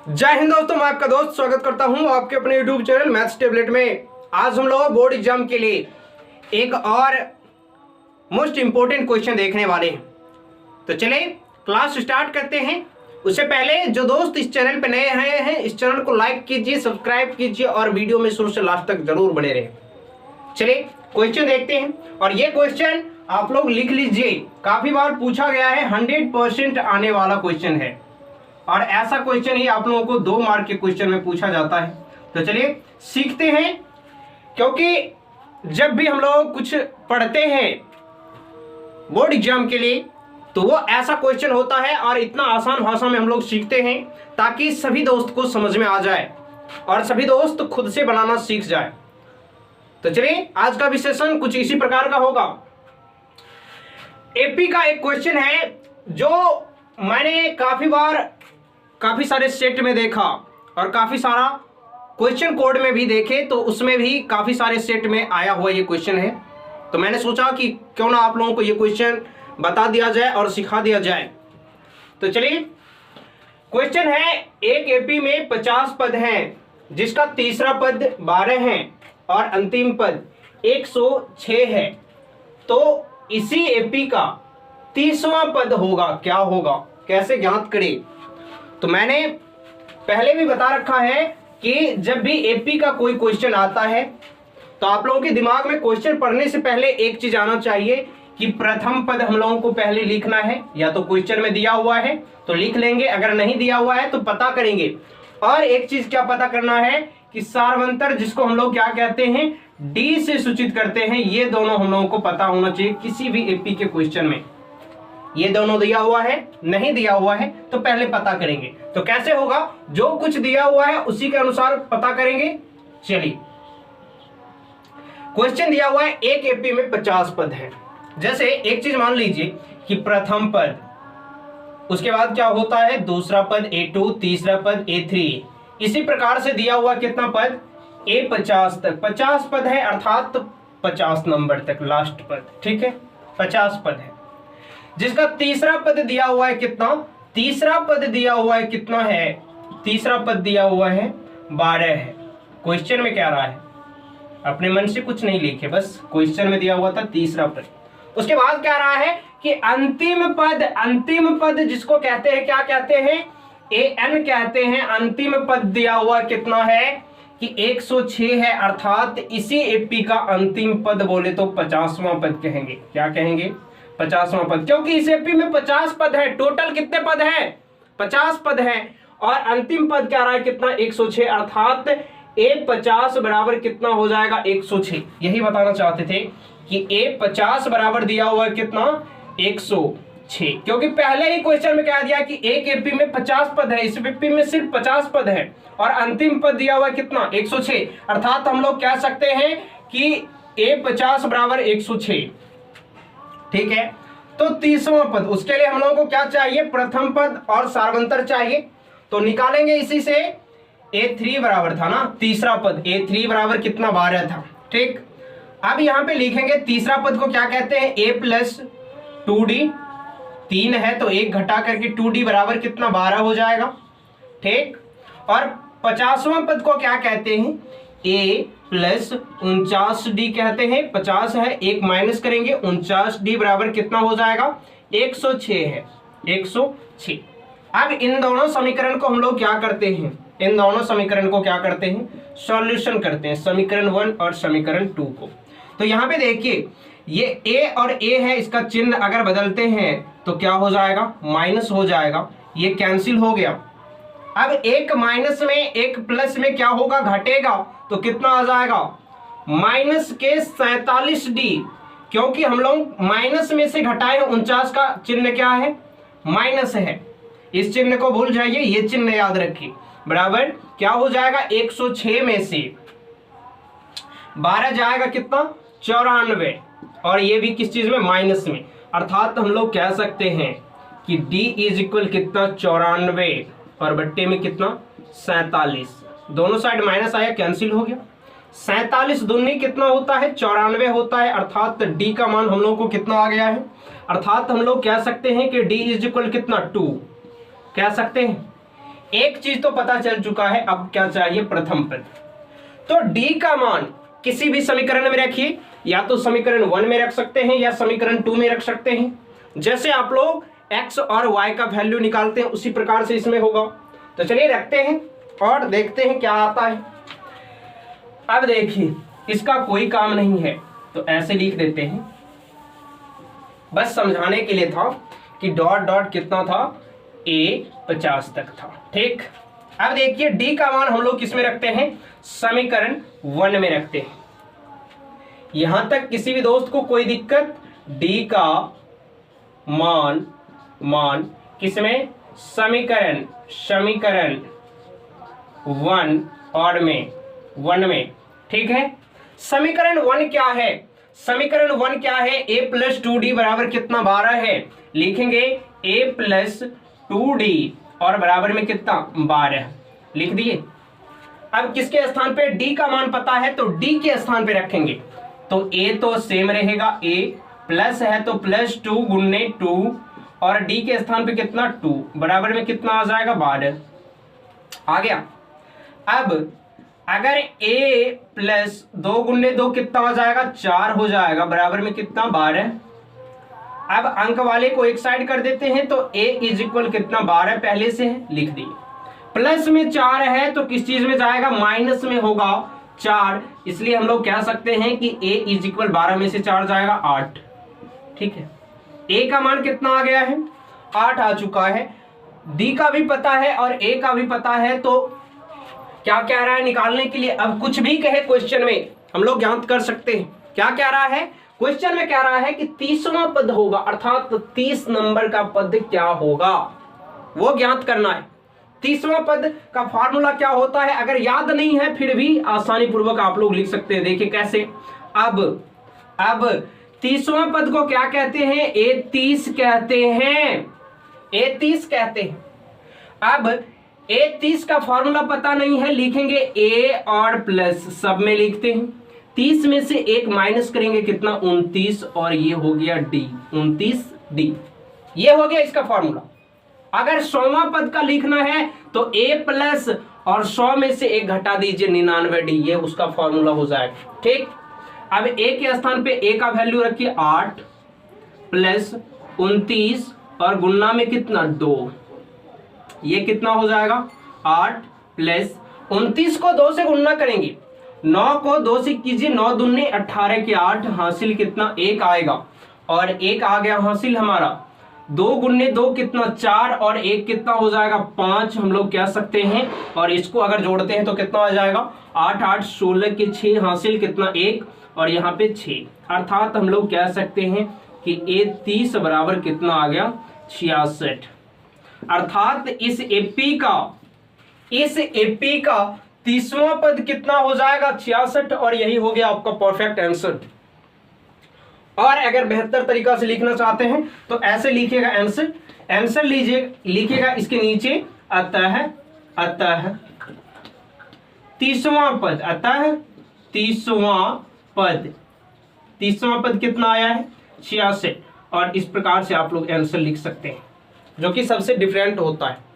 जय हिंद दोस्तों, मैं आपका दोस्त स्वागत करता हूं आपके अपने YouTube चैनल मैथ्स टेबलेट में। आज हम लोग बोर्ड एग्जाम के लिए एक और मोस्ट इंपोर्टेंट क्वेश्चन देखने वाले हैं। तो चलिए क्लास स्टार्ट करते हैं। उससे पहले जो दोस्त इस चैनल पर नए आए हैं, इस चैनल को लाइक कीजिए, सब्सक्राइब कीजिए और वीडियो में शुरू से लास्ट तक जरूर बने रहे। चलिए क्वेश्चन देखते हैं और ये क्वेश्चन आप लोग लिख लीजिए। काफी बार पूछा गया है, 100% आने वाला क्वेश्चन है और ऐसा क्वेश्चन ही आप लोगों को 2 मार्क के क्वेश्चन में पूछा जाता है। तो चलिए सीखते हैं, क्योंकि जब भी हम लोग कुछ पढ़ते हैं बोर्ड एग्जाम के लिए तो वो ऐसा क्वेश्चन होता है और इतना आसान भाषा में हम लोग सीखते हैं ताकि सभी दोस्त को समझ में आ जाए और सभी दोस्त खुद से बनाना सीख जाए। तो चलिए आज का विश्लेषण कुछ इसी प्रकार का होगा। एपी का एक क्वेश्चन है जो मैंने काफी सारे सेट में देखा और काफी सारा क्वेश्चन कोड में भी देखे, तो उसमें भी काफी सारे सेट में आया हुआ ये क्वेश्चन है। तो मैंने सोचा कि क्यों ना आप लोगों को ये क्वेश्चन बता दिया जाए और सिखा दिया जाए। तो चलिए क्वेश्चन है, एक एपी में 50 पद हैं जिसका तीसरा पद 12 है और अंतिम पद 106 है। तो इसी एपी का 30वां पद होगा, क्या होगा, कैसे ज्ञात करें। तो मैंने पहले भी बता रखा है कि जब भी एपी का कोई क्वेश्चन आता है तो आप लोगों के दिमाग में क्वेश्चन पढ़ने से पहले एक चीज आना चाहिए कि प्रथम पद हम लोगों को पहले लिखना है। या तो क्वेश्चन में दिया हुआ है तो लिख लेंगे, अगर नहीं दिया हुआ है तो पता करेंगे। और एक चीज क्या पता करना है कि सार्वंतर, जिसको हम लोग क्या कहते हैं, डी से सूचित करते हैं, ये दोनों हम लोगों को पता होना चाहिए किसी भी एपी के क्वेश्चन में। ये दोनों दिया हुआ है, नहीं दिया हुआ है तो पहले पता करेंगे। तो कैसे होगा, जो कुछ दिया हुआ है उसी के अनुसार पता करेंगे। चलिए क्वेश्चन दिया हुआ है, एक एपी में 50 पद है। जैसे एक चीज मान लीजिए कि प्रथम पद, उसके बाद क्या होता है दूसरा पद A2, तीसरा पद A3, इसी प्रकार से दिया हुआ कितना पद A50 तक 50 पद है, अर्थात 50 नंबर तक लास्ट पद, ठीक है 50 पद है। जिसका तीसरा पद दिया हुआ है कितना, तीसरा पद दिया हुआ है कितना है, तीसरा पद दिया हुआ है 12 है। क्वेश्चन में क्या रहा है, अपने मन से कुछ नहीं लिखे, बस क्वेश्चन में दिया हुआ था तीसरा पद। उसके बाद क्या रहा है कि अंतिम पद जिसको कहते हैं, क्या कहते हैं, AN कहते हैं। अंतिम पद दिया हुआ कितना है कि 106 है, अर्थात इसी एपी का अंतिम पद बोले तो 50वां पद कहेंगे। क्या कहेंगे, 50वां पद, क्योंकि इस एपी में 50 पद है। टोटल कितने पद है, 50 पद है और अंतिम पद क्या रहा है कितना, 106, अर्थात A50 बराबर कितना हो जाएगा 106। यही बताना चाहते थे कि A50 बराबर दिया हुआ है कितना 106, क्योंकि पहले ही क्वेश्चन में कह दिया कि एक एपी में 50 पद है, इस एपी में सिर्फ 50 पद है और अंतिम पद दिया हुआ है कितना 106, अर्थात हम लोग कह सकते हैं कि A50 बराबर 106, ठीक है। तो 30वां पद, उसके लिए हम लोगों को क्या चाहिए, प्रथम पद और सार्वंतर चाहिए। तो निकालेंगे इसी से, A3 बराबर था ना तीसरा पद, A3 बराबर कितना 12 था, ठीक। अब यहां पे लिखेंगे तीसरा पद को क्या कहते हैं, A प्लस 2D, 3 है तो 1 घटा करके 2D बराबर कितना 12 हो जाएगा, ठीक। और 50वां पद को क्या कहते हैं, A प्लस 49D कहते हैं। 50 है, 1 माइनस करेंगे, 49D बराबर कितना हो जाएगा 106 है, 106। अब इन दोनों समीकरण को हम लोग क्या करते हैं, इन दोनों समीकरण को क्या करते हैं, सॉल्यूशन करते हैं, समीकरण 1 और समीकरण 2 को। तो यहाँ पे देखिए ये A और A है, इसका चिन्ह अगर बदलते हैं तो क्या हो जाएगा, माइनस हो जाएगा, ये कैंसिल हो गया। अब एक माइनस में एक प्लस में क्या होगा, घटेगा, तो कितना आ जाएगा माइनस के 47D, क्योंकि हम लोग माइनस में से घटाए 49 का चिन्ह क्या है, माइनस है। इस चिन्ह को भूल जाइए, ये चिन्ह याद रखिए, बराबर क्या हो जाएगा 106 में से 12 जाएगा कितना 94, और ये भी किस चीज में, माइनस में, अर्थात हम लोग कह सकते हैं कि D इज इक्वल कितना 94 और बट्टे में कितना 47, दोनों साइड माइनस आया, कैंसिल हो गया। 47 दूनी कितना होता है 94 होता है, अर्थात D का मान हम लोग को कितना आ गया है, अर्थात हम लोग कह सकते हैं कि D इज इक्वल कितना 2, कह सकते हैं एक चीज तो पता चल चुका है, अब क्या चाहिए, प्रथम पद। तो डी का मान किसी भी समीकरण में रखिए, या तो समीकरण 1 में रख सकते हैं या समीकरण 2 में रख सकते हैं। जैसे आप लोग x और y का वैल्यू निकालते हैं उसी प्रकार से इसमें होगा। तो चलिए रखते हैं और देखते हैं क्या आता है। अब देखिए इसका कोई काम नहीं है तो ऐसे लिख देते हैं, बस समझाने के लिए था कि डॉट डॉट कितना था, a 50 तक था। ठीक, अब देखिए d का मान हम लोग किस में रखते हैं, समीकरण 1 में रखते हैं। यहां तक किसी भी दोस्त को कोई दिक्कत, d का मान किसमें, समीकरण 1 में। ठीक है, समीकरण 1 क्या है, समीकरण 1 क्या है, a प्लस 2d बराबर कितना, 12 है। लिखेंगे a प्लस 2d और बराबर में कितना, 12 लिख दिए। अब किसके स्थान पे, d का मान पता है तो d के स्थान पे रखेंगे। तो a तो सेम रहेगा, a प्लस है तो प्लस 2 गुने 2 और d के स्थान पे कितना, 2 बराबर में कितना आ जाएगा, 12 आ गया। अब अगर a प्लस 2 गुने 2 कितना हो जाएगा, 4 हो जाएगा, बराबर में कितना, 12। अब अंक वाले को एक साइड कर देते हैं तो a इज इक्वल कितना, 12 पहले से है, लिख दिए। प्लस में 4 है तो किस चीज में जाएगा, माइनस में होगा 4, इसलिए हम लोग कह सकते हैं कि a इज इक्वल 12 में से 4 जाएगा 8। ठीक है, a का मान कितना आ गया है, 8 आ चुका है। d का भी पता है और a का भी पता है, तो क्या कह रहा है निकालने के लिए, अब कुछ भी कहे क्वेश्चन में हम लोग ज्ञात कर सकते हैं। क्या कह रहा है, क्वेश्चन में कह रहा है कि 30वां पद होगा, अर्थात 30 नंबर का पद क्या होगा वो ज्ञात करना है। 30वां पद का फॉर्मूला क्या होता है, अगर याद नहीं है फिर भी आसानी पूर्वक आप लोग लिख सकते हैं। देखिए कैसे, अब 30वां पद को क्या कहते हैं, A30 कहते हैं, A30 कहते हैं। अब A30 का फॉर्मूला पता नहीं है, लिखेंगे A और प्लस सब में लिखते हैं, 30 में से 1 माइनस करेंगे कितना, 29 और ये हो गया D, 29D, ये हो गया इसका फॉर्मूला। अगर 100वां पद का लिखना है तो A प्लस और 100 में से 1 घटा दीजिए, 99D, ये उसका फॉर्मूला हो जाएगा। ठीक, अब A के स्थान पे A का वैल्यू रखिए 8 प्लस 29 और गुणा में कितना, 2, ये कितना हो जाएगा, 8 प्लस 29 को 2 से गुणा करेंगे, 9 को 2 से कीजिए, 9 दूने 18 के 8, हासिल कितना, 1 आएगा और 1 आ गया हासिल हमारा। 2 गुने 2 कितना, 4 और 1 कितना हो जाएगा, 5 हम लोग कह सकते हैं। और इसको अगर जोड़ते हैं तो कितना आ जाएगा, 8 8 16 के 6, हासिल कितना, 1 और यहाँ पे 6, अर्थात हम लोग कह सकते हैं कि A30 बराबर कितना आ गया, 66। अर्थात इस एपी का 30वां पद कितना हो जाएगा, 66, और यही हो गया आपका परफेक्ट आंसर। और अगर बेहतर तरीका से लिखना चाहते हैं तो ऐसे लिखिएगा, आंसर लिखिएगा इसके नीचे अतः 30वां पद, अतः 30वां पद कितना आया है, 66, और इस प्रकार से आप लोग आंसर लिख सकते हैं, जो कि सबसे डिफरेंट होता है।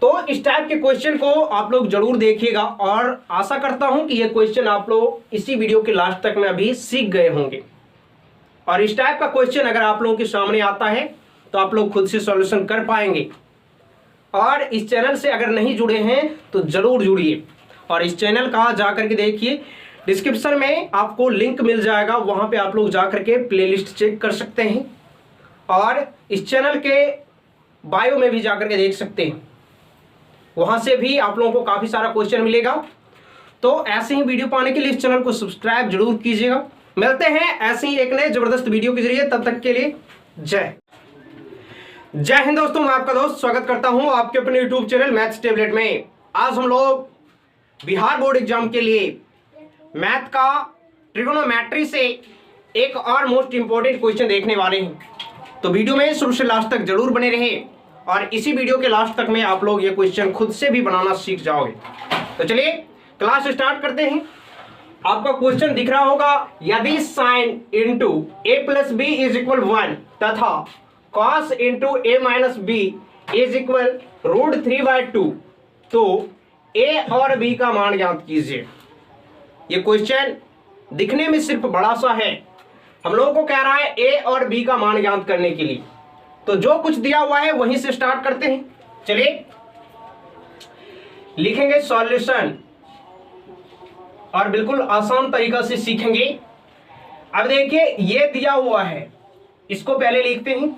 तो इस टाइप के क्वेश्चन को आप लोग जरूर देखिएगा और आशा करता हूं कि ये क्वेश्चन आप लोग इसी वीडियो के लास्ट तक में अभी सीख गए होंगे। और इस टाइप का क्वेश्चन अगर आप लोगों के सामने आता है तो आप लोग खुद से सॉल्यूशन कर पाएंगे। और इस चैनल से अगर नहीं जुड़े हैं तो जरूर जुड़िए, और इस चैनल का जा करके देखिए, डिस्क्रिप्शन में आपको लिंक मिल जाएगा, वहां पे आप लोग जा करके प्लेलिस्ट चेक कर सकते हैं, और इस चैनल के बायो में भी जा करके देख सकते हैं, वहां से भी आप लोगों को काफी सारा क्वेश्चन मिलेगा। तो ऐसे ही वीडियो पाने के लिए इस चैनल को सब्सक्राइब जरूर कीजिएगा। मिलते हैं ऐसे ही एक नए जबरदस्त वीडियो के जरिए, तब तक के लिए जय हिंद दोस्तों। मैं आपका दोस्त स्वागत करता हूं आपके अपने यूट्यूब चैनल मैथ्स टेबलेट में। आज हम लोग बिहार बोर्ड एग्जाम के लिए मैथ का ट्रिगोनोमेट्री से एक और मोस्ट इंपॉर्टेंट क्वेश्चन देखने वाले हैं, तो वीडियो में शुरू से लास्ट तक जरूर बने रहे, और इसी वीडियो के लास्ट तक में आप लोग ये क्वेश्चन खुद से भी बनाना सीख जाओगे। तो चलिए क्लास स्टार्ट करते हैं। आपका क्वेश्चन दिख रहा होगा, यदि sin into a plus b is equal 1 तथा cos into a minus b is equal √3/2। तो ए और बी का मान ज्ञात कीजिए। ये क्वेश्चन दिखने में सिर्फ बड़ा सा है, हम लोगों को कह रहा है ए और बी का मान ज्ञात करने के लिए। तो जो कुछ दिया हुआ है वहीं से स्टार्ट करते हैं। चलिए लिखेंगे सॉल्यूशन और बिल्कुल आसान तरीका से सीखेंगे। अब देखिए ये दिया हुआ है, इसको पहले लिखते हैं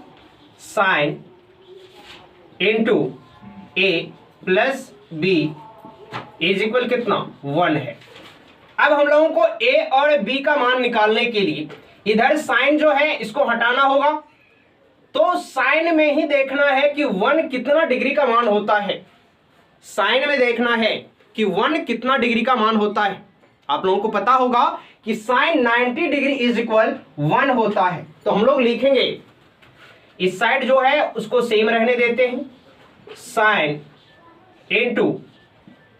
sine into a plus b is equal कितना 1 है। अब हम लोगों को ए और बी का मान निकालने के लिए इधर साइन जो है इसको हटाना होगा। तो साइन में ही देखना है कि 1 कितना डिग्री का मान होता है। साइन में देखना है कि 1 कितना डिग्री का मान होता है। आप लोगों को पता होगा कि साइन 90 डिग्री इज इक्वल 1 होता है। तो हम लोग लिखेंगे, इस साइड जो है उसको सेम रहने देते हैं, sine into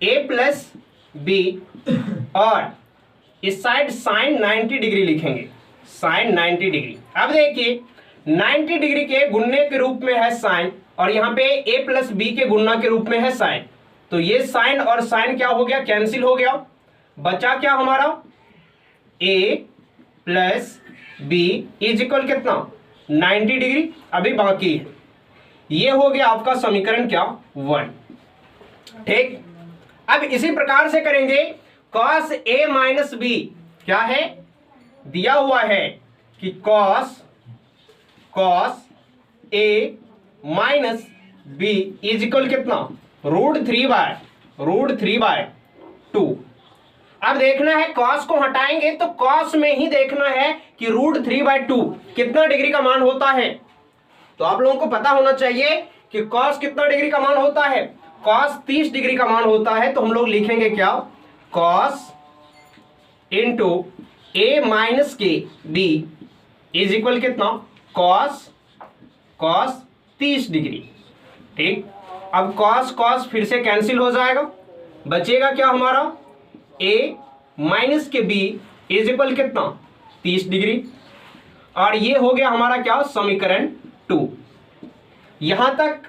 a plus B, और इस साइड साइन 90 डिग्री लिखेंगे, साइन 90 डिग्री। अब देखिए 90 डिग्री के गुणने के रूप में है साइन, और यहां पे ए प्लस बी के गुणना के रूप में है साइन। तो ये साइन और साइन क्या हो गया, कैंसिल हो गया। बचा क्या हमारा, ए प्लस बी इज इक्वल कितना 90 डिग्री। अभी बाकी है, ये हो गया आपका समीकरण क्या 1। ठीक, अब इसी प्रकार से करेंगे cos a माइनस बी, क्या है दिया हुआ है कि cos a minus b is equal कितना √3/2। अब देखना है cos को हटाएंगे तो cos में ही देखना है कि √3/2 कितना डिग्री का मान होता है। तो आप लोगों को पता होना चाहिए कि cos कितना डिग्री का मान होता है, cos 30 डिग्री का मान होता है। तो हम लोग लिखेंगे क्या, cos इंटू ए माइनस के बी इज इक्वल कितना cos 30 डिग्री। ठीक, अब cos फिर से कैंसिल हो जाएगा, बचेगा क्या हमारा a माइनस के b इज इक्वल कितना 30 डिग्री। और ये हो गया हमारा क्या, समीकरण 2। यहां तक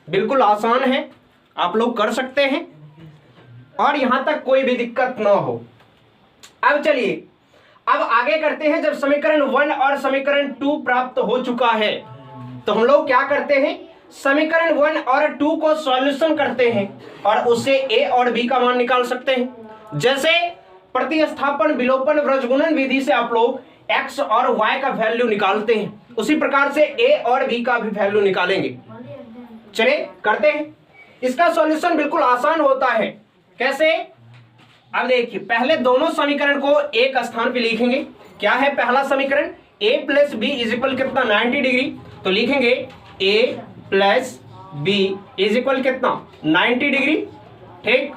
बिल्कुल आसान है, आप लोग कर सकते हैं और यहां तक कोई भी दिक्कत ना हो। अब चलिए अब आगे करते हैं। जब समीकरण 1 और समीकरण 2 प्राप्त हो चुका है तो हम लोग क्या करते हैं, समीकरण 1 और 2 को सॉल्यूशन करते हैं और उससे ए और बी का मान निकाल सकते हैं। जैसे प्रतिस्थापन विलोपन व्रजगुणन विधि से आप लोग x और y का वैल्यू निकालते हैं, उसी प्रकार से a और b का भी वैल्यू निकालेंगे। चलिए करते हैं। इसका सॉल्यूशन बिल्कुल आसान होता है। कैसे, अब देखिए पहले दोनों समीकरण को एक स्थान पे लिखेंगे। क्या है पहला समीकरण, a plus b is equal कितना 90 डिग्री। तो लिखेंगे a plus b is equal कितना 90 डिग्री। ठीक,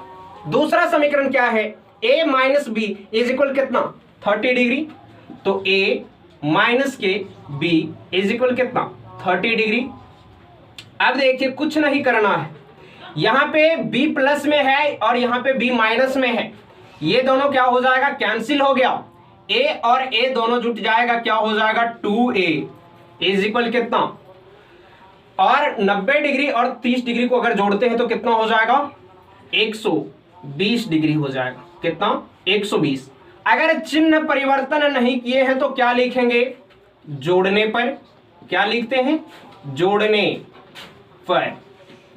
दूसरा समीकरण क्या है, a minus b is equal कितना 30 डिग्री। तो a माइनस के b इज इक्वल कितना 30 डिग्री। अब देखिए कुछ नहीं करना है, यहां पे b प्लस में है और यहां पे b माइनस में है, ये दोनों क्या हो जाएगा, कैंसिल हो गया। a और a दोनों जुट जाएगा, क्या हो जाएगा 2a इज इक्वल कितना, और 90 डिग्री और 30 डिग्री को अगर जोड़ते हैं तो कितना हो जाएगा 120 डिग्री हो जाएगा। कितना 120। अगर चिन्ह परिवर्तन नहीं किए हैं तो क्या लिखेंगे, जोड़ने पर। क्या लिखते हैं, जोड़ने पर,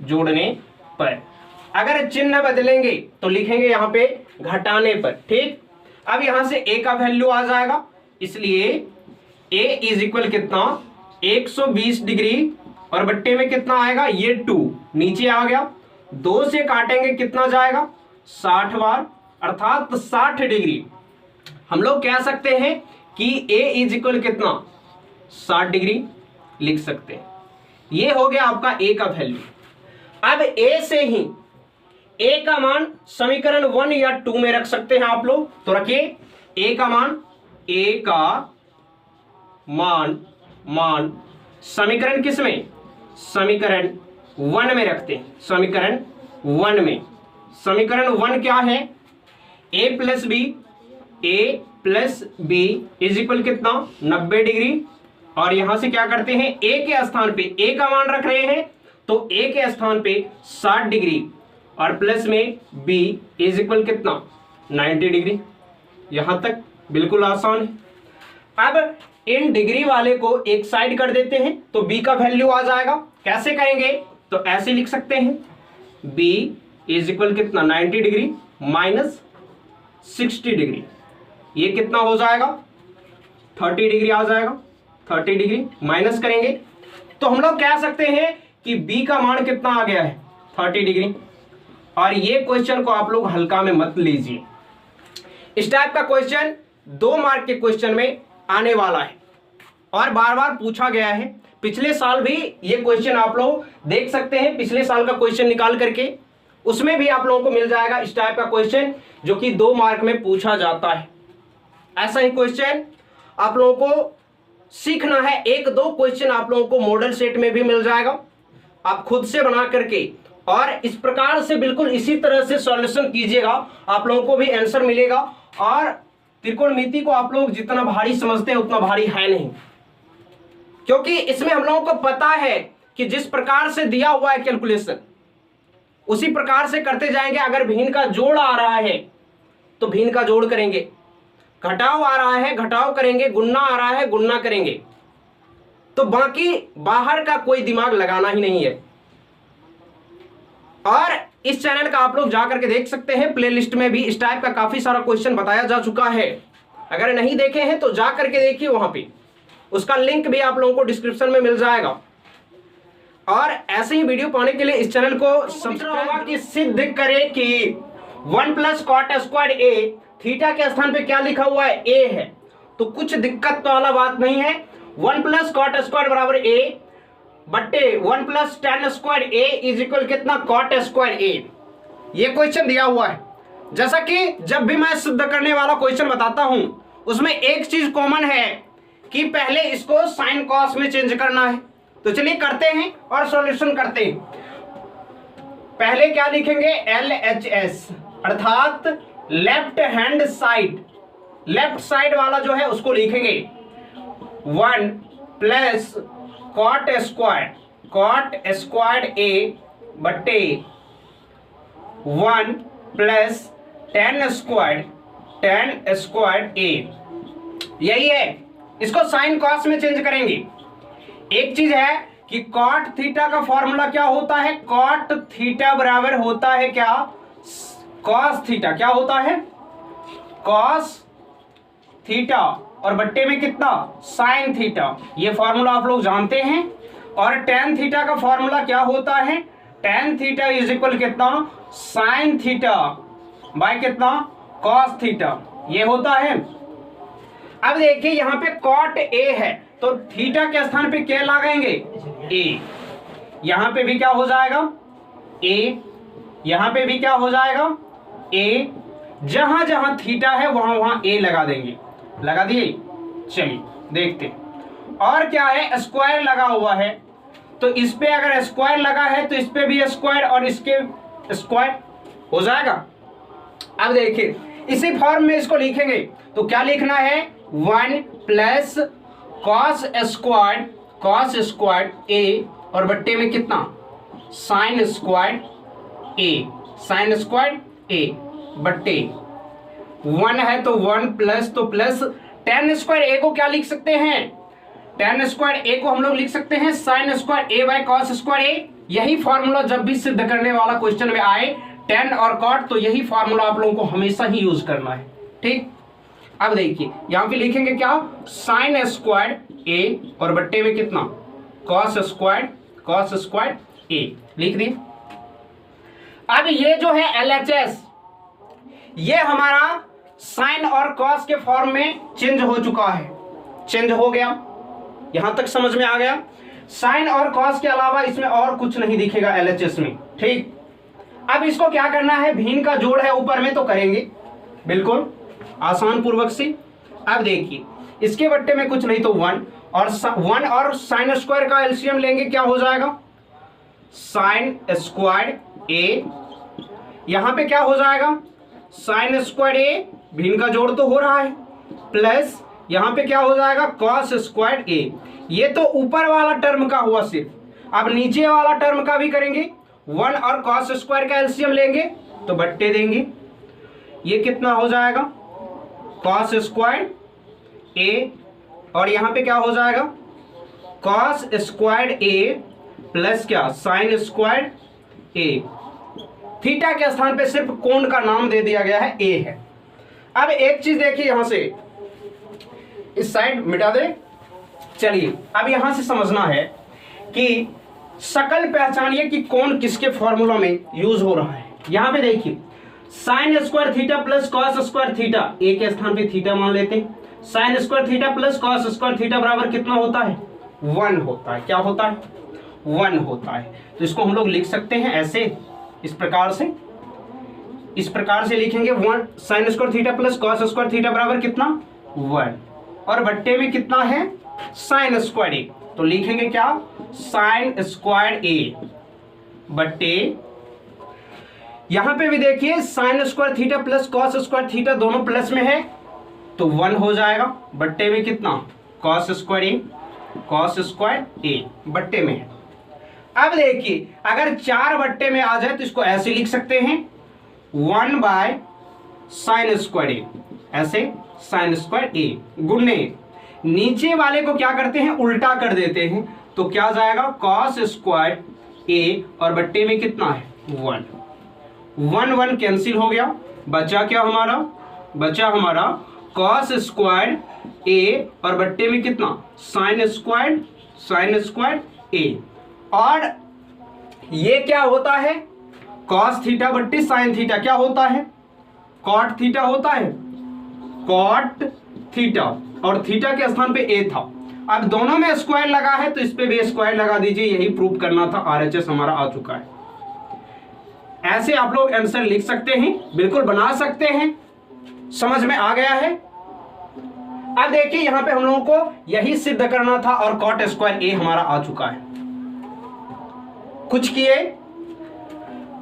जोड़ने पर। अगर चिन्ह बदलेंगे तो लिखेंगे यहां पे घटाने पर। ठीक, अब यहां से a का वैल्यू आ जाएगा, इसलिए a इज इक्वल कितना 120 डिग्री और बट्टे में कितना आएगा, ये 2 नीचे आ गया, 2 से काटेंगे कितना जाएगा 60 बार, अर्थात 60 डिग्री। हम लोग कह सकते हैं कि a इज इक्वल कितना 60 डिग्री लिख सकते हैं। ये हो गया आपका a का वैल्यू। अब a से ही a का मान समीकरण 1 या 2 में रख सकते हैं आप लोग। तो रखिए a का मान समीकरण किस में, समीकरण 1 में रखते हैं। समीकरण 1 में, समीकरण 1 क्या है, a plus b is equal कितना 90 डिग्री। और यहां से क्या करते हैं, a के स्थान पे a का मान रख रहे हैं तो ए के स्थान पे 60 डिग्री और प्लस में बी इज इक्वल कितना 90 डिग्री। यहां तक बिल्कुल आसान है। अब इन डिग्री वाले को एक साइड कर देते हैं तो बी का वैल्यू आ जाएगा। कैसे करेंगे, तो ऐसे लिख सकते हैं बी इज इक्वल कितना 90 डिग्री माइनस 60 डिग्री। ये कितना हो जाएगा 30 डिग्री आ जाएगा। 30 डिग्री माइनस करेंगे तो हम लोग कह सकते हैं कि बी का मान कितना आ गया है 30 डिग्री। और ये क्वेश्चन को आप लोग हल्का में मत लीजिए। इस टाइप का क्वेश्चन 2 मार्क के क्वेश्चन में आने वाला है और बार बार पूछा गया है। पिछले साल भी ये क्वेश्चन आप लोग देख सकते हैं, पिछले साल का क्वेश्चन निकाल करके उसमें भी आप लोगों को मिल जाएगा इस टाइप का क्वेश्चन जो कि 2 मार्क में पूछा जाता है। ऐसा ही क्वेश्चन आप लोगों को सीखना है। 1-2 क्वेश्चन आप लोगों को मॉडल सेट में भी मिल जाएगा, आप खुद से बना करके और इस प्रकार से बिल्कुल इसी तरह से सॉल्यूशन कीजिएगा, आप लोगों को भी आंसर मिलेगा। और त्रिकोणमिति को आप लोग जितना भारी समझते हैं उतना भारी है नहीं, क्योंकि इसमें हम लोगों को पता है कि जिस प्रकार से दिया हुआ है कैलकुलेशन उसी प्रकार से करते जाएंगे। अगर भिन्न का जोड़ आ रहा है तो भिन्न का जोड़ करेंगे, घटाव आ रहा है घटाव करेंगे, गुणा आ रहा है गुणा करेंगे। तो बाकी बाहर का कोई दिमाग लगाना ही नहीं है। और इस चैनल का आप लोग जाकर के देख सकते हैं, प्लेलिस्ट में भी इस टाइप का काफी सारा क्वेश्चन बताया जा चुका है। अगर नहीं देखे हैं तो जा करके देखिए, वहां पे उसका लिंक भी आप लोगों को डिस्क्रिप्शन में मिल जाएगा। और ऐसे ही वीडियो पाने के लिए इस चैनल को सब्सक्राइब कि सिद्ध करें कि 1 + cot स्क्वायर ए, थीटा के स्थान पे क्या लिखा हुआ है ए है, तो कुछ दिक्कत तो वाला बात नहीं है। 1 + cot स्क्वायर बराबर ए बट्टे 1 + tan square A is equal कितना cot स्क्वायर ए। ये क्वेश्चन दिया हुआ है। जैसा कि जब भी मैं सिद्ध करने वाला क्वेश्चन बताता हूं उसमें एक चीज कॉमन है कि पहले इसको साइन कॉस में चेंज करना है। तो चलिए करते हैं और सॉल्यूशन करते हैं। पहले क्या लिखेंगे LHS अर्थात left hand side, left side वाला जो है उसको लिखेंगे 1 + cot स्क्वायर ए बट्टे 1 + tan स्क्वायर ए। यही है, इसको साइन कॉस में चेंज करेंगे। एक चीज है कि cot थीटा का फॉर्मूला क्या होता है, cot थीटा बराबर होता है क्या cos थीटा, क्या होता है cos थीटा और बट्टे में कितना sin थीटा। ये फॉर्मूला आप लोग जानते हैं। और tan थीटा का फॉर्मूला क्या होता है, tan थीटा इज इक्वल कितना sin थीटा बाय कितना cos थीटा, ये होता है। अब देखिए यहाँ पे cot a है तो थीटा के स्थान पे क्या लगाएंगे a, यहां पे भी क्या हो जाएगा a, यहां पे भी क्या हो जाएगा a, जहां जहां थीटा है वहां वहां a लगा देंगे। लगा दिए, चलिए देखते। और क्या है स्क्वायर लगा हुआ है तो इस पे अगर स्क्वायर लगा है तो इस पे भी स्क्वायर और इसके स्क्वायर हो जाएगा। अब देखिए इसी फॉर्म में इसको लिखेंगे तो क्या लिखना है 1 + cos स्क्वायर ए और बट्टे में कितना sin स्क्वायर ए बट्टे 1 है तो 1 प्लस तो प्लस tan स्क्वायर ए को क्या लिख सकते हैं, tan स्क्वायर ए को हम लोग लिख सकते हैं sin स्क्वायर ए बाय cos स्क्वायर ए। यही फॉर्मूला जब भी सिद्ध करने वाला क्वेश्चन में आए tan और cot तो यही फॉर्मूला आप लोगों को हमेशा ही यूज करना है। ठीक, अब देखिए यहां पे लिखेंगे क्या sin स्क्वायर ए और बट्टे में कितना cos स्क्वायर ए लिख दिए। अब ये जो है LHS ये हमारा sin और cos के फॉर्म में चेंज हो चुका है, चेंज हो गया। यहां तक समझ में आ गया। sin और cos के अलावा इसमें और कुछ नहीं दिखेगा LHS में। ठीक, अब इसको क्या करना है, भिन्न का जोड़ है ऊपर में तो करेंगे बिल्कुल आसान पूर्वक से। अब देखिए इसके बट्टे में कुछ नहीं तो 1 और sin स्क्वायर का एलसीएम लेंगे, क्या हो जाएगा sin स्क्वायर ए, यहां पे क्या हो जाएगा sin स्क्वायर ए, भिन्न का जोड़ तो हो रहा है, प्लस यहां पे क्या हो जाएगा cos स्क्वायर ए। ये तो ऊपर वाला टर्म का हुआ सिर्फ। अब नीचे वाला टर्म का भी करेंगे, 1 और कॉस स्क्वायर का एलसीएम लेंगे तो बट्टे देंगे। ये कितना हो जाएगा, कॉस स्क्वायर ए, और यहां पे क्या हो जाएगा, कॉस स्क्वायर ए प्लस क्या, साइन स्क्वायर ए। थीटा के स्थान पे सिर्फ कोण का नाम दे दिया गया है, ए है। अब एक चीज देखिए, यहां से इस साइड मिटा दे। चलिए अब यहां से समझना है कि शकल पहचानिए कि कोण किसके फॉर्मूला में यूज हो रहा है। यहां पे देखिए, sine square theta plus cos square theta, A के स्थान पे थीटा मान लेते हैं। Sine square theta plus cos square theta बराबर कितना होता है, 1 होता है। क्या होता है, 1 होता है। तो इसको हम लोग लिख सकते हैं ऐसे, इस प्रकार से लिखेंगे, 1 sign square theta plus cos square theta बराबर कितना, 1, और बट्टे में कितना है, साइन स्क्वायर ए। तो लिखेंगे क्या, साइन स्क्वायर ए बट्टे, यहां पे भी देखिए sine square theta plus cos square theta दोनों प्लस में है तो 1 हो जाएगा, बट्टे में कितना, कॉस स्क्वायर ए बट्टे में है। अब देखिए अगर 4 बट्टे में आ जाए तो इसको ऐसे लिख सकते हैं, 1 बाय साइन स्क्वायर ए, ऐसे साइन स्क्वायर ए गुणे नीचे वाले को क्या करते हैं, उल्टा कर देते हैं, तो क्या जाएगा, कॉस स्क्वायर ए, और बट्टे में कितना है, 1 कैंसिल हो गया, बचा क्या हमारा, कॉस स्क्वायर ए, और बट्टे में कितना, साइन स्क्वायर ए। और ये क्या होता है, कॉस थीटा बट्टे साइन थीटा क्या होता है, कॉट थीटा होता है, कॉट थीटा, और थीटा के स्थान पे ए था। अब दोनों में स्क्वायर लगा है तो इस पे भी स्क्वायर लगा दीजिए, यही प्रूव करना था। आरएचएस हमारा आ चुका है। ऐसे आप लोग आंसर लिख सकते हैं, बिल्कुल बना सकते हैं। समझ में आ गया है। अब देखिए यहां पे हम लोगों को यही सिद्ध करना था और कॉट स्क्वायर ए हमारा आ चुका है। कुछ किए,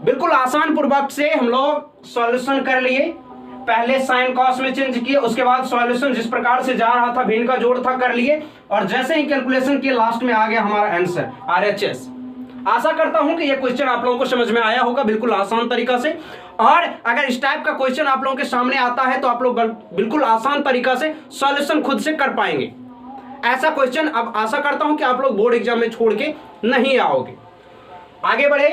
बिल्कुल आसान पूर्वक से हम लोग सॉल्यूशन कर लिए। पहले साइन कॉस में चेंज किए, उसके बाद सॉल्यूशन जिस प्रकार से जा रहा था, भिन्न का जोड़ था, कर लिए, और जैसे ही कैलकुलेशन किए लास्ट में आ गया हमारा आंसर आरएचएस। आशा करता हूं कि यह क्वेश्चन आप लोगों को समझ में आया होगा बिल्कुल आसान तरीका से। और अगर इस टाइप का क्वेश्चन आप लोगों के सामने आता है तो आप लोग बिल्कुल आसान तरीका से सॉल्यूशन खुद से कर पाएंगे। ऐसा क्वेश्चन अब आशा करता हूं कि आप लोग बोर्ड एग्जाम में छोड़ के नहीं आओगे। आगे बढ़े।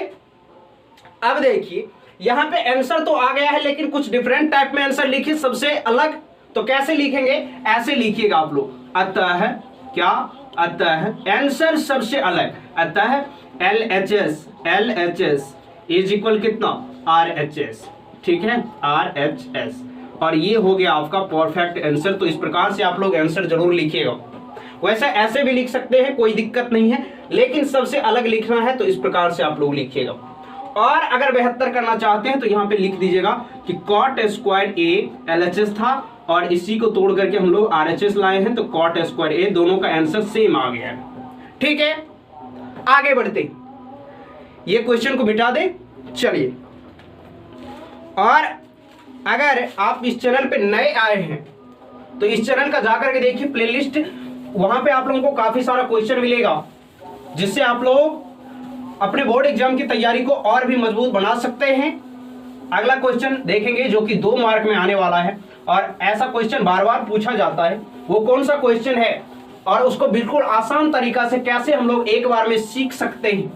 अब देखिए यहां पे आंसर तो आ गया है, लेकिन कुछ डिफरेंट टाइप में आंसर लिखिए, सबसे अलग। तो कैसे लिखेंगे, ऐसे लिखिएगा आप लोग, अतः क्या, अतः आंसर सबसे अलग, अतः LHS इज इक्वल कितना, RHS। ठीक है, RHS, और ये हो गया आपका परफेक्ट आंसर। तो इस प्रकार से आप लोग आंसर जरूर लिखिएगा। वैसे ऐसे भी लिख सकते हैं, कोई दिक्कत नहीं है, लेकिन सबसे अलग लिखना है तो इस प्रकार से आप लोग लिखिएगा। और अगर 72 करना चाहते हैं तो यहाँ पे लिख दीजिएगा कि कॉट स्क्वायर ए LHS था, और इसी को तोड़ करके हम लोग RHS लाए हैं, तो कॉट स्क्वायर ए, दोनों का आंसर सेम आ गया है। ठीक है, आगे बढ़ते, ये क्वेश्चन को मिटा दे। चलिए, और अगर आप इस चैनल पे नए आए हैं तो इस चैनल का जाकर के देखिए प्लेलिस्ट, वहां पे आप लोगों को काफी सारा क्वेश्चन मिलेगा, जिससे आप लोग अपने बोर्ड एग्जाम की तैयारी को और भी मजबूत बना सकते हैं। अगला क्वेश्चन देखेंगे जो कि 2 मार्क में आने वाला है, और ऐसा क्वेश्चन बार बार पूछा जाता है। वो कौन सा क्वेश्चन है और उसको बिल्कुल आसान तरीका से कैसे हम लोग एक बार में सीख सकते हैं,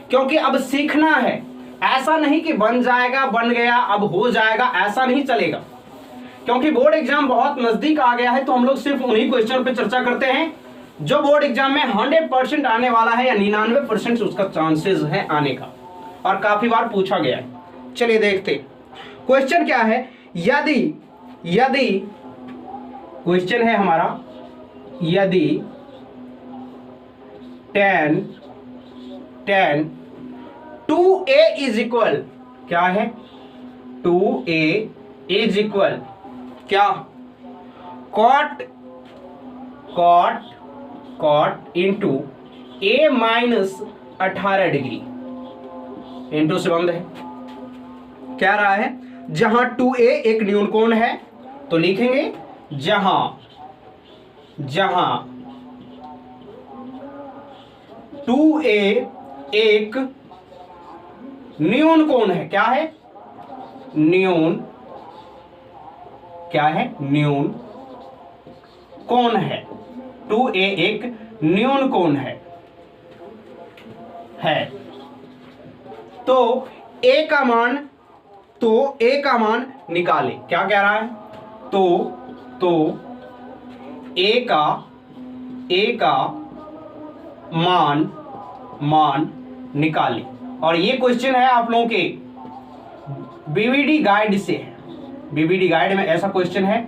क्योंकि अब सीखना है। ऐसा नहीं कि बन जाएगा, बन गया, अब हो जाएगा, ऐसा नहीं चलेगा, क्योंकि बोर्ड एग्जाम बहुत नजदीक आ गया है। तो हम लोग सिर्फ उन्हीं क्वेश्चन पे चर्चा करते हैं जो बोर्ड एग्जाम में 100% आने वाला है, या 99% उसका चांसेस है आने का, और काफी बार पूछा गया है। चलिए देखते क्वेश्चन क्या है। यदि क्वेश्चन है हमारा, यदि tan 2a इज इक्वल, क्या है, 2a इज इक्वल क्या, cot into a minus 18 degree, into से बंद है। क्या रहा है, जहां 2a एक न्यून कोण है तो लिखेंगे जहां 2a एक न्यून कोण है। क्या है? न्यून, क्या है? न्यून कोण है। 2a एक न्यून कोण है। तो a का मान निकाले। क्या कह रहा है? तो a का मान निकाले। और ये क्वेश्चन है आप लोगों के बीवीडी गाइड से है। बीवीडी गाइड में ऐसा क्वेश्चन है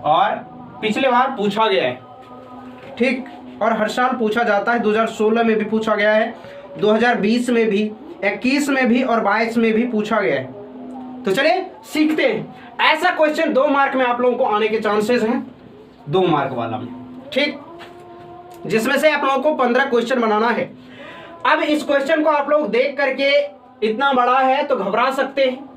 और पिछले बार पूछा गया है, ठीक, और हर साल पूछा जाता है। 2016 में भी पूछा गया है, 2020 में भी, 21 में भी और 22 में भी पूछा गया है। तो चलिए सीखते हैं। ऐसा क्वेश्चन 2 मार्क में आप लोगों को आने के चांसेस हैं, 2 मार्क वाला में, ठीक, जिसमें से आप लोगों को 15 क्वेश्चन बनाना है। अब इस क्वेश्चन को आप लोग देख करके इतना बड़ा है तो घबरा सकते हैं।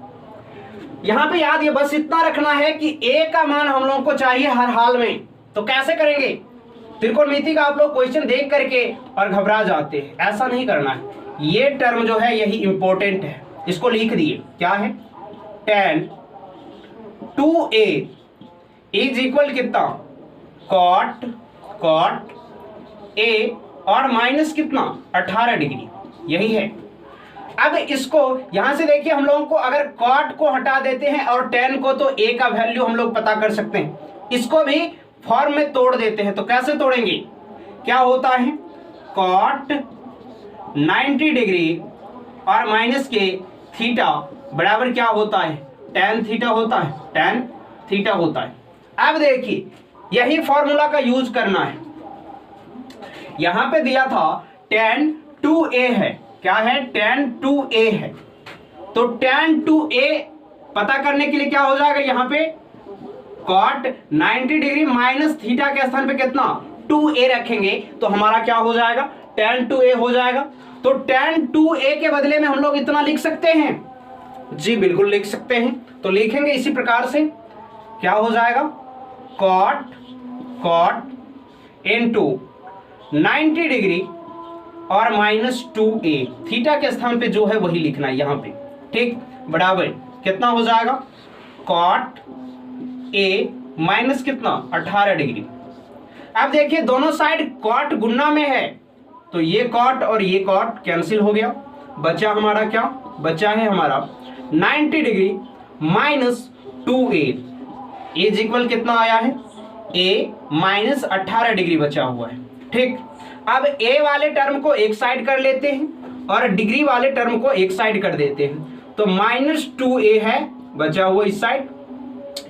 यहां पे याद ये बस इतना रखना है कि a का मान हम लोगों को चाहिए हर हाल में। तो कैसे करेंगे? त्रिकोणमिति का आप लोग क्वेश्चन देख करके और घबरा जाते हैं, ऐसा नहीं करना है। ये टर्म जो है यही इंपॉर्टेंट है, इसको लिख दिए। क्या है? tan 2a इज इक्वल कितना? cot a और माइनस कितना? 18 डिग्री, यही है। अब इसको यहां से देखिए, हम लोगों को अगर cot को हटा देते हैं और tan को, तो a का वैल्यू हम लोग पता कर सकते हैं। इसको भी फॉर्म में तोड़ देते हैं। तो कैसे तोड़ेंगे? क्या होता है? cot 90 डिग्री और माइनस के थीटा बराबर क्या होता है? tan थीटा होता है, tan थीटा होता है। अब देखिए यही फॉर्मूला का यूज करना है। यहां पे दिया था tan 2a है। क्या है? tan 2a है। तो tan 2a पता करने के लिए क्या हो जाएगा? यहां पे cot 90 डिग्री माइनस थीटा के स्थान पे कितना? 2a रखेंगे तो हमारा क्या हो जाएगा? tan 2a हो जाएगा। तो tan 2a के बदले में हम लोग इतना लिख सकते हैं। जी बिल्कुल लिख सकते हैं। तो लिखेंगे इसी प्रकार से। क्या हो जाएगा? cot इनटू 90 डिग्री और माइनस 2a, थीटा के स्थान पे जो है वही लिखना है यहाँ पे, ठीक, बराबर कितना हो जाएगा? cot a माइनस कितना? 18 डिग्री। अब देखिए दोनों साइड cot गुणा में है, तो ये cot और ये cot कैंसिल हो गया। बचा हमारा क्या? बचा है हमारा 90 degree minus 2a is equal कितना आया है? a माइनस 18 डिग्री बचा हुआ है, ठीक। अब a वाले टर्म को एक साइड कर लेते हैं और डिग्री वाले टर्म को एक साइड कर देते हैं। तो माइनस 2a है बचा हुआ इस साइड।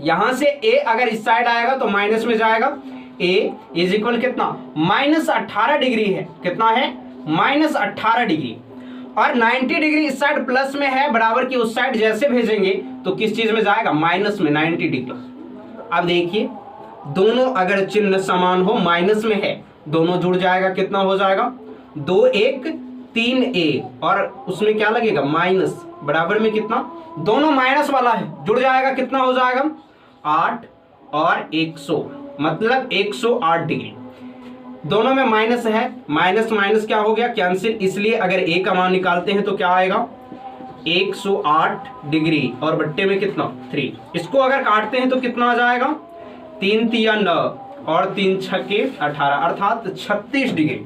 यहां से a अगर इस साइड आएगा तो माइनस में जाएगा। a इज इक्वल कितना? माइनस 18 डिग्री है। कितना है? Minus 18 degree. और 90 डिग्री इस साइड प्लस में है, बराबर की उस साइड जैसे भेजेंगे तो किस चीज में जाएगा? माइनस में, 90 डिग्री। अब देखिए दोनों अगर चिन्ह समान हो, माइनस में है, दोनों जुड़ जाएगा। कितना हो जाएगा? 2 1 3a और उसमें क्या लगेगा? माइनस, बराबर में कितना? दोनों माइनस वाला है, जुड़ जाएगा। कितना हो जाएगा? 8 और 100, मतलब 108 डिग्री। दोनों में माइनस है, माइनस माइनस क्या हो गया? कैंसिल। इसलिए अगर a का मान निकालते हैं तो क्या आएगा? 108 डिग्री और बट्टे में कितना? 3। इसको अगर काटते हैं तो कितना आ जाएगा? 3 तिया 9 और 3 छक्के 18, अर्थात 36 डिग्री।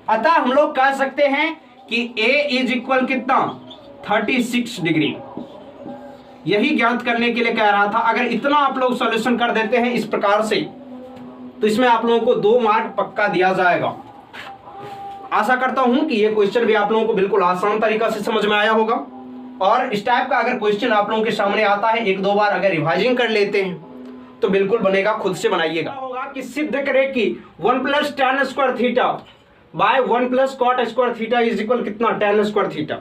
अतः हम लोग कह सकते हैं कि a इज इक्वल कितना? 36 डिग्री। यही ज्ञात करने के लिए कह रहा था। अगर इतना आप लोग सॉल्यूशन कर देते हैं इस प्रकार से, तो इसमें आप लोगों को 2 मार्क पक्का दिया जाएगा। आशा करता हूं कि यह क्वेश्चन भी आप लोगों को बिल्कुल आसान तरीका से समझ में आया होगा। और इस टाइप का अगर क्वेश्चन आप लोगों के सामने आता है, 1-2 बार अगर रिवाइजिंग कर लेते हैं तो बिल्कुल बनेगा, खुद से बनाइएगा। होगा कि सिद्ध करें कि 1 + tan square theta by 1 + cot square theta is equal कितना? tan square theta.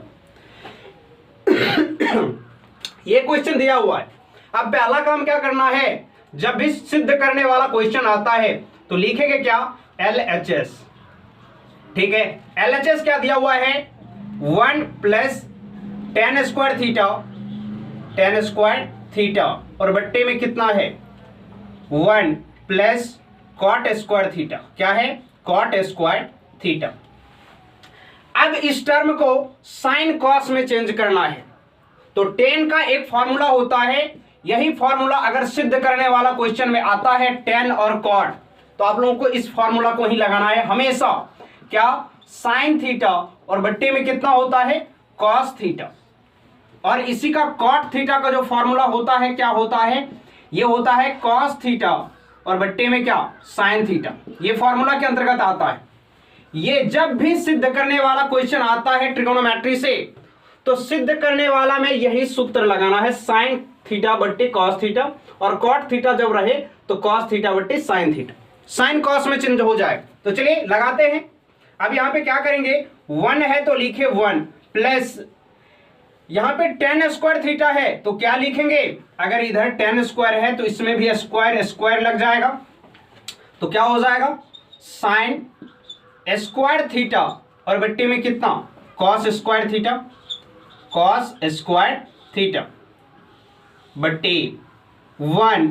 ये क्वेश्चन दिया हुआ है। अब पहला काम क्या करना है? जब भी सिद्ध करने वाला क्वेश्चन आता है तो लिखेंगे क्या? LHS, ठीक है। LHS क्या दिया हुआ है? 1 + tan स्क्वायर थीटा और बट्टे में कितना है? 1 + cot स्क्वायर थीटा। क्या है? cot square theta. अब इस टर्म को साइन कॉस में चेंज करना है। तो tan का एक फॉर्मूला होता है, यही फॉर्मूला अगर सिद्ध करने वाला क्वेश्चन में आता है tan और cot, तो आप लोगों को इस फॉर्मूला को ही लगाना है हमेशा। क्या? साइन थीटा और बट्टे में कितना होता है? Cos theta. और इसी का कॉट थीटा का जो फॉर्मूला होता है क्या होता है? ये होता है कॉस थीटा और बट्टे में क्या? Sine theta. ये फॉर्मूला के अंतर्गत आता है। ये जब भी सिद्ध करने वाला क्वेश्चन आता है ट्रिगोनोमेट्री से, तो सिद्ध करने वाला में यही सूत्र लगाना है, साइन थीटा बट्टे कॉस थीटा, और कॉट थीटा जब रहे तो कॉस थीटा बट्टे साइन थीटा। साइन कॉस में चेंज हो जाए। तो चलिए लगाते हैं। अब यहां पे क्या करेंगे? 1 है तो लिखे 1 प्लस यहां पे tan स्क्वायर थीटा है तो क्या लिखेंगे? अगर इधर tan स्क्वायर है तो इसमें भी स्क्वायर स्क्वायर लग जाएगा, तो क्या हो जाएगा? साइन स्क्वायर थीटा और बट्टे में कितना? Cos square theta, cos square theta बट्टे 1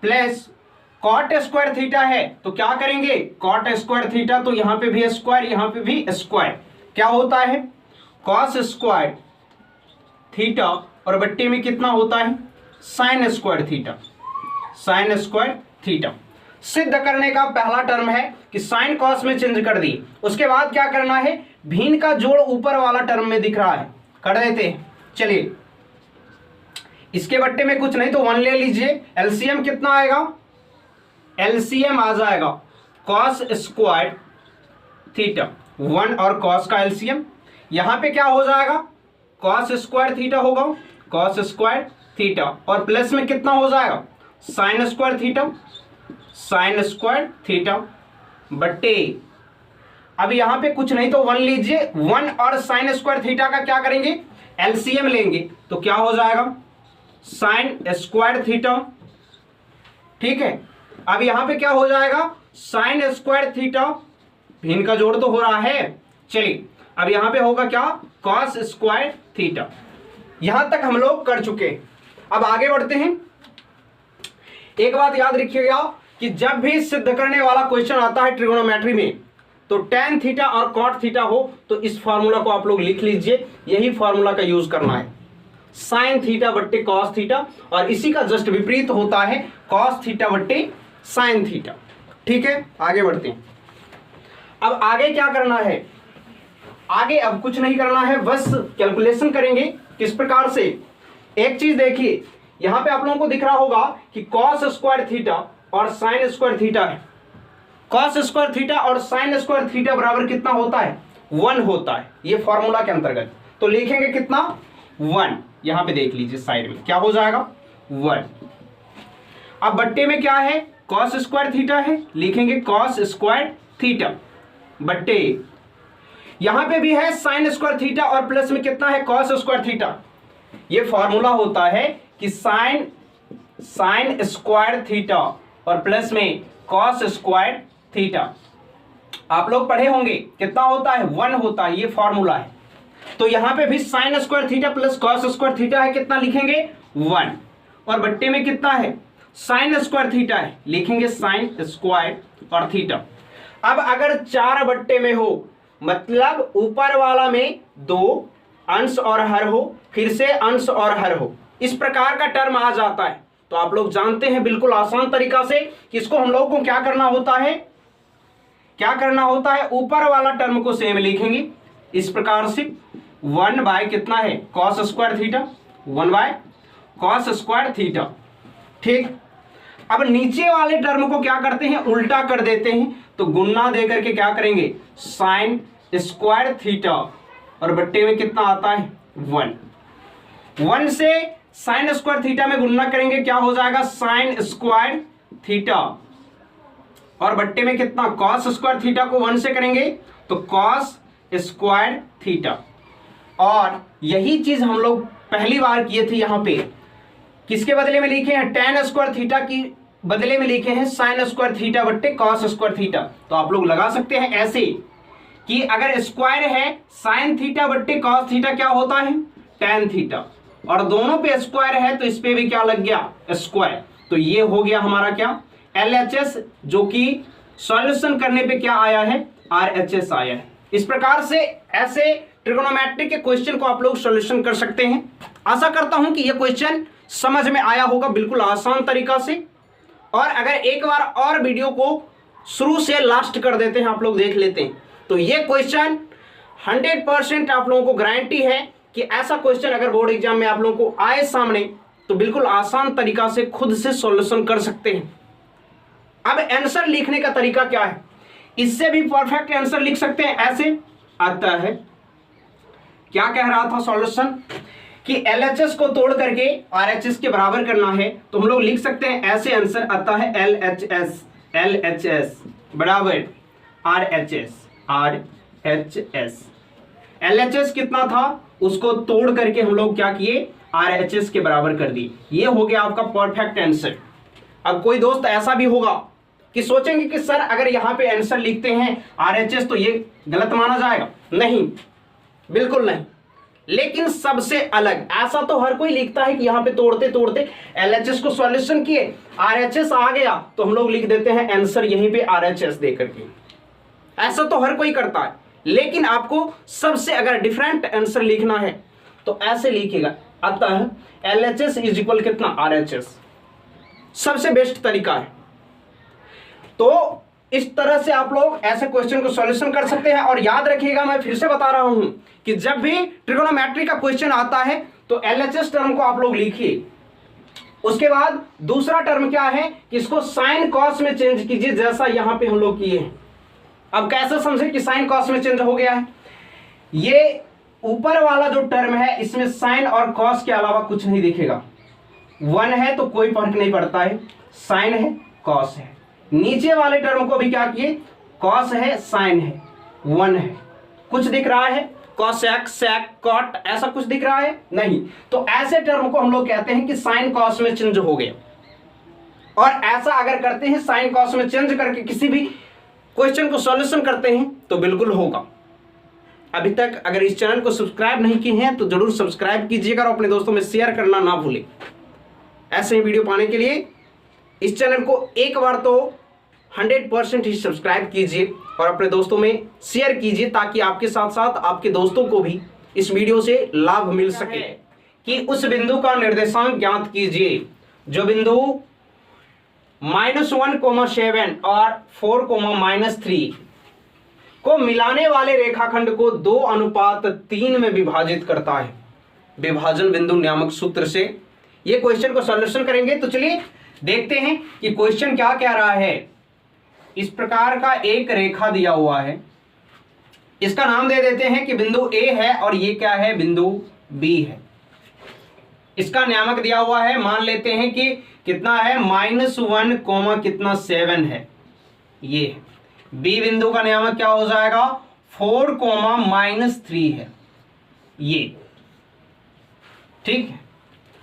प्लस कॉट स्क्वायर थीटा है तो क्या करेंगे? कॉट स्क्वायर थीटा, तो यहां पे भी स्क्वायर यहां पे भी स्क्वायर, क्या होता है? कॉस स्क्वायर थीटा और बट्टे में कितना होता है? Sign square theta, sign square theta. सिद्ध करने का पहला टर्म है कि साइन कॉस में चेंज कर दी। उसके बाद क्या करना है? भिन्न का जोड़ ऊपर वाला टर्म में दिख रहा है, कर देते हैं। चलिए इसके बट्टे में कुछ नहीं तो 1 ले लीजिए। एलसीएम कितना आएगा? एलसीएम आ जाएगा कॉस स्क्वायर थीटा, 1 और कॉस का एलसीएम। यहां पे क्या हो जाएगा? कॉस स्क्वायर थीटा होगा, कॉस स्क्वायर थीटा, और प्लस में कितना हो जाएगा? Sign square theta, sign square theta बट्टे, अब यहां पे कुछ नहीं तो 1 लीजिए। 1 और साइन स्क्वायर थीटा का क्या करेंगे? एलसीएम लेंगे, तो क्या हो जाएगा? Sign square theta. ठीक है, अब यहां पे क्या हो जाएगा? साइन स्क्वायर थीटा, भिन्न का जोड़ तो हो रहा है। चलिए अब यहां पे होगा क्या? Cos square theta. यहां तक हम लोग कर चुके। अब आगे बढ़ते हैं। एक बात याद रखिएगा कि जब भी सिद्ध करने वाला क्वेश्चन आता है ट्रिगोनोमेट्री में, तो tan थीटा और कॉट थीटा हो तो इस फॉर्मूला को आप लोग लिख लीजिए, यही फॉर्मूला का यूज करना है, साइन थीटा बट्टे कॉस थीटा, और इसी का जस्ट विपरीत होता है कॉस थीटा बट्टे साइन थीटा। ठीक है, आगे बढ़ते हैं। अब आगे क्या करना है? आगे अब कुछ नहीं करना है, बस कैलकुलेशन करेंगे। किस प्रकार से? एक चीज देखिए, यहां पे आप लोगों को दिख रहा होगा कि कॉस स्क्वायर थीटा और साइन स्क्वायर थीटा है। कॉस स्क्वायर थीटा और साइन स्क्वायर थीटा बराबर कितना होता है? 1 होता है, ये फॉर्मूला के अंतर्गत। तो लिखेंगे कितना? 1। यहां पे देख लीजिए साइड में क्या हो जाएगा? 1। अब बट्टे में क्या है? कॉस स्क्वायर थीटा है, लिखेंगे कॉस स्क्वायर थीटा बट्टे, यहां पे भी है साइन स्क्वायर थीटा और प्लस में कितना है? Cos square theta. ये फॉर्मूला होता है कि साइन स्क्वायर थीटा और प्लस में कॉस स्क्वायर थीटा। आप लोग पढ़े होंगे कितना होता है? 1 होता है, ये फॉर्मूला है। तो यहां पे भी sign square theta plus cos square theta है, कितना लिखेंगे? 1। और बट्टे में कितना है? साइन स्क्वायर थीटा है, लिखेंगे साइन स्क्वायर और थीटा। अब अगर 4 बट्टे में हो, मतलब ऊपर वाला में 2 अंश और हर हो, फिर से अंश और हर हो, इस प्रकार का टर्म आ जाता है, तो आप लोग जानते हैं बिल्कुल आसान तरीका से कि इसको हम लोग को क्या करना होता है? क्या करना होता है? ऊपर वाला टर्म को सेम लिखेंगे इस प्रकार से, 1 बाय कितना है? Cos square theta, 1 by cos square theta. ठीक, अब नीचे वाले टर्म को क्या करते हैं? उल्टा कर देते हैं, तो गुन्ना दे करके क्या करेंगे? साइन स्क्वायर थीटा और बट्टे में कितना आता है? 1। 1 से साइन स्क्वायर थीटा में गुणा करेंगे, क्या हो जाएगा? साइन स्क्वायर थीटा और बट्टे में कितना? कॉस स्क्वायर थीटा को 1 से करेंगे तो कॉस स्क्वायर थीटा। और यही चीज हम लोग पहली बार किए थे। यहां पे किसके बदले में लिखे हैं? tan स्क्वायर थीटा की बदले में लिखे हैं साइन स्क्वायर थीटा बट्टे कॉस स्क्वायर थीटा। तो आप लोग लगा सकते हैं ऐसे कि अगर स्क्वायर है साइन थीटा बट्टे कॉस थीटा, क्या होता है? tan थीटा, और दोनों पे स्क्वायर है तो इस पे भी क्या लग गया? स्क्वायर। तो ये हो गया हमारा क्या? LHS, जो कि सॉल्यूशन करने पे क्या आया है? RHS आया है। इस प्रकार से ऐसे ट्रिगोनोमेट्री के क्वेश्चन को आप लोग सॉल्यूशन कर सकते हैं। आशा करता हूं कि यह क्वेश्चन समझ में आया होगा बिल्कुल आसान तरीका से। और अगर एक बार और वीडियो को शुरू से लास्ट कर देते हैं, आप लोग देख लेते हैं, तो ये क्वेश्चन 100% आप लोगों को गारंटी है कि ऐसा क्वेश्चन अगर बोर्ड एग्जाम में आप लोगों को आए सामने तो बिल्कुल आसान तरीका से खुद से सॉल्यूशन कर सकते हैं। अब आंसर लिखने का तरीका क्या है, इससे भी परफेक्ट आंसर लिख सकते हैं। ऐसे आता है, क्या कह रहा था सॉल्यूशन कि LHS को तोड़ करके RHS के बराबर करना है, तो हम लोग लिख सकते हैं ऐसे। आंसर आता है LHS बराबर RHS। LHS कितना था उसको तोड़ करके हम लोग क्या किए, RHS के बराबर कर दिए। ये हो गया आपका परफेक्ट आंसर। अब कोई दोस्त ऐसा भी होगा कि सोचेंगे कि सर अगर यहाँ पे आंसर लिखते हैं RHS तो ये गलत माना जाएगा। नहीं, बिल्कुल नहीं। लेकिन सबसे अलग, ऐसा तो हर कोई लिखता है कि यहाँ पे तोड़ते तोड़ते LHS को सॉल्यूशन किए, RHS आ गया तो हम लोग लिख देते हैं आंसर यहीं पे RHS दे करके। ऐसा तो हर कोई करता है। लेकिन आपको सबसे अगर डिफरेंट आंसर लिखना है तो ऐसे लिखेगा, आता है LHS इज इक्वल कितना RHS। सबसे बेस्ट तरीका है। तो इस तरह से आप लोग ऐसे क्वेश्चन को सॉल्यूशन कर सकते हैं। और याद रखिएगा, मैं फिर से बता रहा हूं कि जब भी ट्रिगोनोमेट्री का क्वेश्चन आता है तो LHS टर्म को आप लोग लिखिए। उसके बाद दूसरा टर्म क्या है कि इसको साइन कॉस में चेंज कीजिए, जैसा यहां पे हम लोग किए हैं। अब कैसे समझे कि साइन कॉस में चेंज हो गया है, ये ऊपर वाला जो टर्म है इसमें साइन और कॉस के अलावा कुछ नहीं दिखेगा। 1 है तो कोई फर्क नहीं पड़ता है, साइन है कॉस है। नीचे वाले टर्म को भी क्या किए, कॉस है साइन है 1 है, कुछ दिख रहा है कॉसेक सेक कॉट, ऐसा कुछ दिख रहा है नहीं। तो ऐसे टर्म को हम लोग कहते हैं कि साइन कॉस में चेंज हो गया। और ऐसा अगर करते हैं साइन कॉस में चेंज करके किसी भी क्वेश्चन को सॉल्यूशन करते हैं तो बिल्कुल होगा। अभी तक अगर इस चैनल को सब्सक्राइब नहीं किए हैं तो जरूर सब्सक्राइब कीजिएगा और अपने दोस्तों में शेयर करना ना भूलें। ऐसे ही वीडियो पाने के लिए इस चैनल को एक बार तो 100% ही सब्सक्राइब कीजिए और अपने दोस्तों में शेयर कीजिए, ताकि आपके साथ साथ आपके दोस्तों को भी इस वीडियो से लाभ मिल सके। कि उस बिंदु का निर्देशांक ज्ञात कीजिए जो बिंदु -1,7 और 4,-3 को मिलाने वाले रेखाखंड को 2:3 में विभाजित करता है। विभाजन बिंदु नामक सूत्र से ये क्वेश्चन को सॉल्यूशन करेंगे। तो चलिए देखते हैं कि क्वेश्चन क्या कह रहा है। इस प्रकार का एक रेखा दिया हुआ है, इसका नाम दे देते हैं कि बिंदु A है और ये क्या है, बिंदु B है। इसका नियामक दिया हुआ है, मान लेते हैं कि कितना है, -1, है। ये B बिंदु का नियामक क्या हो जाएगा, 4, -3 है। ये ठीक है।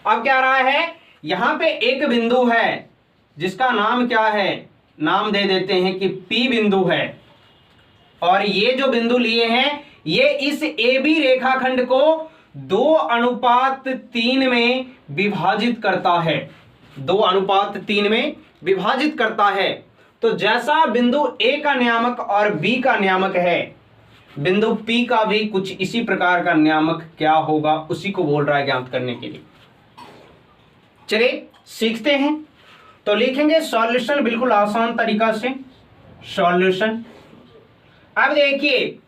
अब क्या रहा है, यहां पे एक बिंदु है जिसका नाम क्या है, नाम दे देते हैं कि P बिंदु है। और ये जो बिंदु लिए हैं ये इस AB रेखाखंड को 2:3 में विभाजित करता है। 2:3 में विभाजित करता है। तो जैसा बिंदु A का नियामक और B का नियामक है, बिंदु P का भी कुछ इसी प्रकार का नियामक क्या होगा, उसी को बोल रहा है ज्ञात करने के लिए। चलिए सीखते हैं। तो लिखेंगे सॉल्यूशन बिल्कुल आसान तरीका से, सॉल्यूशन। अब देखिए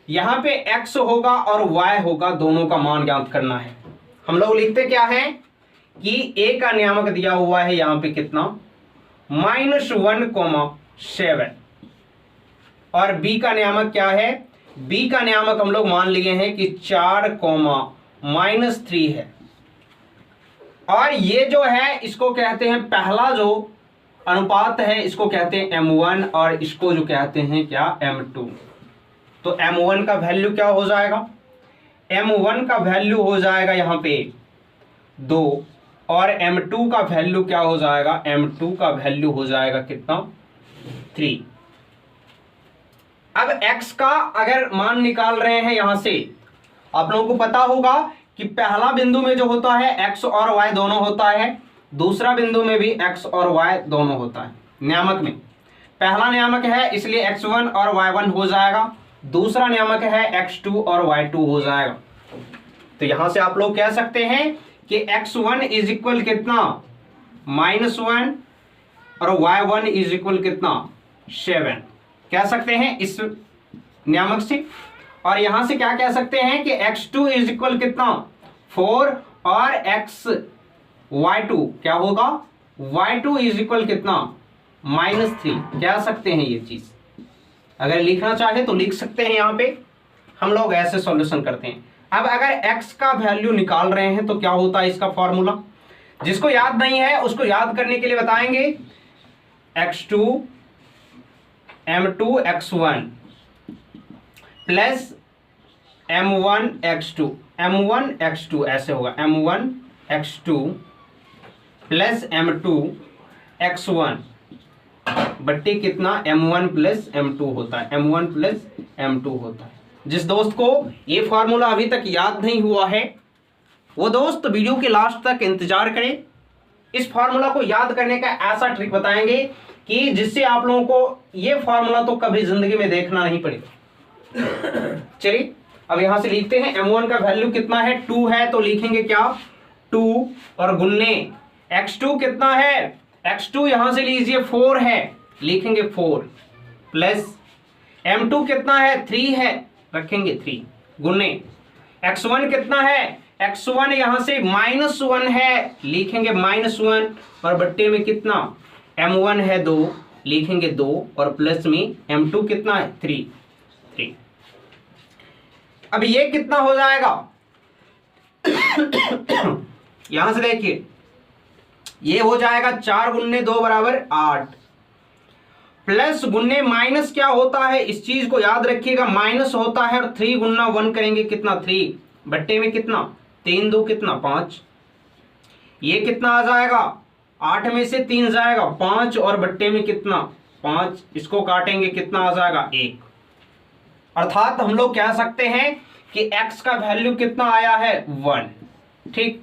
यहां पे x होगा और y होगा, दोनों का मान ज्ञात करना है। हम लोग लिखते क्या है कि a का नियामक दिया हुआ है यहां पे कितना, -1,7 और b का नियामक क्या है, b का नियामक हम लोग मान लिए हैं कि 4, -3 है। और ये जो है इसको कहते हैं, पहला जो अनुपात है इसको कहते हैं M1 और इसको जो कहते हैं क्या, M2। तो M1 का वैल्यू क्या हो जाएगा, M1 का वैल्यू हो जाएगा यहाँ पे 2 और M2 का वैल्यू क्या हो जाएगा, M2 का वैल्यू हो जाएगा कितना, 3। अब x का अगर मान निकाल रहे हैं यहां से, आप लोगों को पता होगा कि पहला बिंदु में जो होता है x और y दोनों होता है, दूसरा बिंदु में भी x और y दोनों होता है। नियामक में पहला नियामक है इसलिए x1 और y1 हो जाएगा, दूसरा नियामक है x2 और y2 हो जाएगा। तो यहां से आप लोग कह सकते हैं कि x1 इज इक्वल कितना -1 और y1 इज इक्वल कितना 7 कह सकते हैं इस नियामक से। और यहां से क्या कह सकते हैं कि x2 इज इक्वल कितना 4 और y2 क्या होगा y2 इज इक्वल कितना -3 कह सकते हैं। ये चीज अगर लिखना चाहे तो लिख सकते हैं। यहां पे हम लोग ऐसे सॉल्यूशन करते हैं। अब अगर x का वैल्यू निकाल रहे हैं तो क्या होता है इसका फॉर्मूला, जिसको याद नहीं है उसको याद करने के लिए बताएंगे। x2 m2 x1 plus m1 x2 ऐसे होगा m1 x2 plus m2 x1 बट्टे कितना m1 प्लस m2 होता है, m1 प्लस m2 होता है। जिस दोस्त को ये फॉर्मूला अभी तक याद नहीं हुआ है वो दोस्त वीडियो के लास्ट तक इंतजार करें। इस फॉर्मूला को याद करने का ऐसा ट्रिक बताएंगे कि जिससे आप लोगों को ये फॉर्मूला तो कभी जिंदगी में देखना नहीं पड़ेगा। चलिए अब यहां से लिखते हैं m1 का वैल्यू कितना है 2 है तो लिखेंगे क्या 2 और गुन्ने x2 कितना है x2 यहां से लीजिए 4 है लिखेंगे 4 प्लस m2 कितना है 3 है रखेंगे 3 गुन्ने x1 कितना है x1 यहां से -1 है लिखेंगे -1 और बट्टे में कितना m1 है 2 लिखेंगे 2 और प्लस में m2 कितना है 3। अब ये कितना हो जाएगा यहां से देखिए ये हो जाएगा 4 गुन्ने 2 बराबर 8 प्लस गुन्ने माइनस क्या होता है इस चीज को याद रखिएगा माइनस होता है और 3 गुन्ना 1 करेंगे कितना 3 बट्टे में कितना 3 2 कितना 5 ये कितना आ जाएगा 8 में से 3 जाएगा 5 और बट्टे में कितना 5 इसको काटेंगे कितना आ जाएगा 1। अर्थात हम लोग कह सकते हैं कि x का वैल्यू कितना आया है 1। ठीक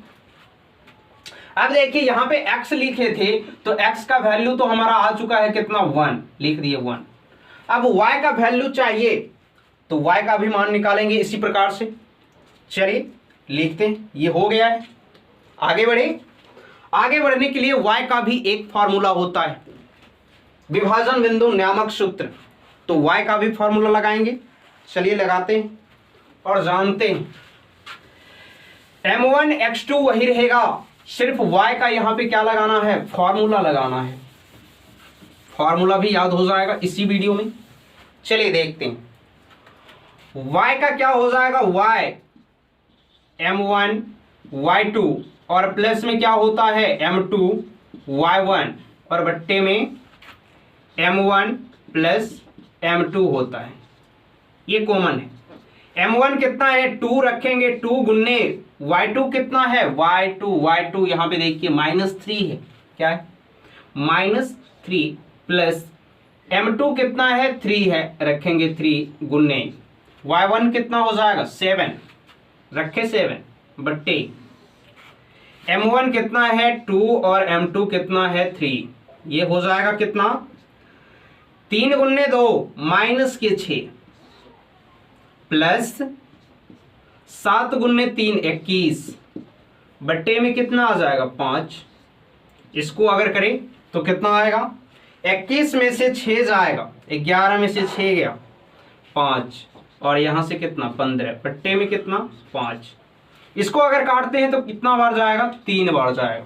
अब देखिए यहां पे x लिखे थे तो x का वैल्यू तो हमारा आ चुका है कितना 1 लिख दिए 1। अब y का वैल्यू चाहिए तो y का भी मान निकालेंगे इसी प्रकार से। चलिए लिखते हैं ये हो गया है। आगे बढ़ने के लिए y का भी एक फॉर्मूला होता है विभाजन बिंदु नियामक सूत्र, तो y का भी फॉर्मूला लगाएंगे। चलिए लगाते हैं और जानते हैं m1 x2 वही रहेगा, सिर्फ y का यहां पे क्या लगाना है फॉर्मूला लगाना है। फॉर्मूला भी याद हो जाएगा इसी वीडियो में। चलिए देखते हैं y का क्या हो जाएगा y m1 y2 और प्लस में क्या होता है m2 y1 और बट्टे में m1 प्लस m2 होता है। ये कॉमन है। m1 कितना है 2 रखेंगे 2 गुन्ने y2 कितना है y2 यहां पे देखिए -3 है क्या है -3 प्लस m2 कितना है 3 है रखेंगे 3 गुन्ने y1 कितना हो जाएगा 7 रखे 7 बट्टे m1 कितना है 2 और m2 कितना है 3 ये हो जाएगा कितना 3 गुन्ने 2 माइनस के 6 प्लस 7 गुन्ने 3 21 बट्टे में कितना आ जाएगा 5। इसको अगर करें तो कितना आएगा 21 में से 6 जाएगा 11 में से 6 गया 5 और यहां से कितना 15 बट्टे में कितना 5। इसको अगर काटते हैं तो कितना बार जाएगा 3 बार जाएगा।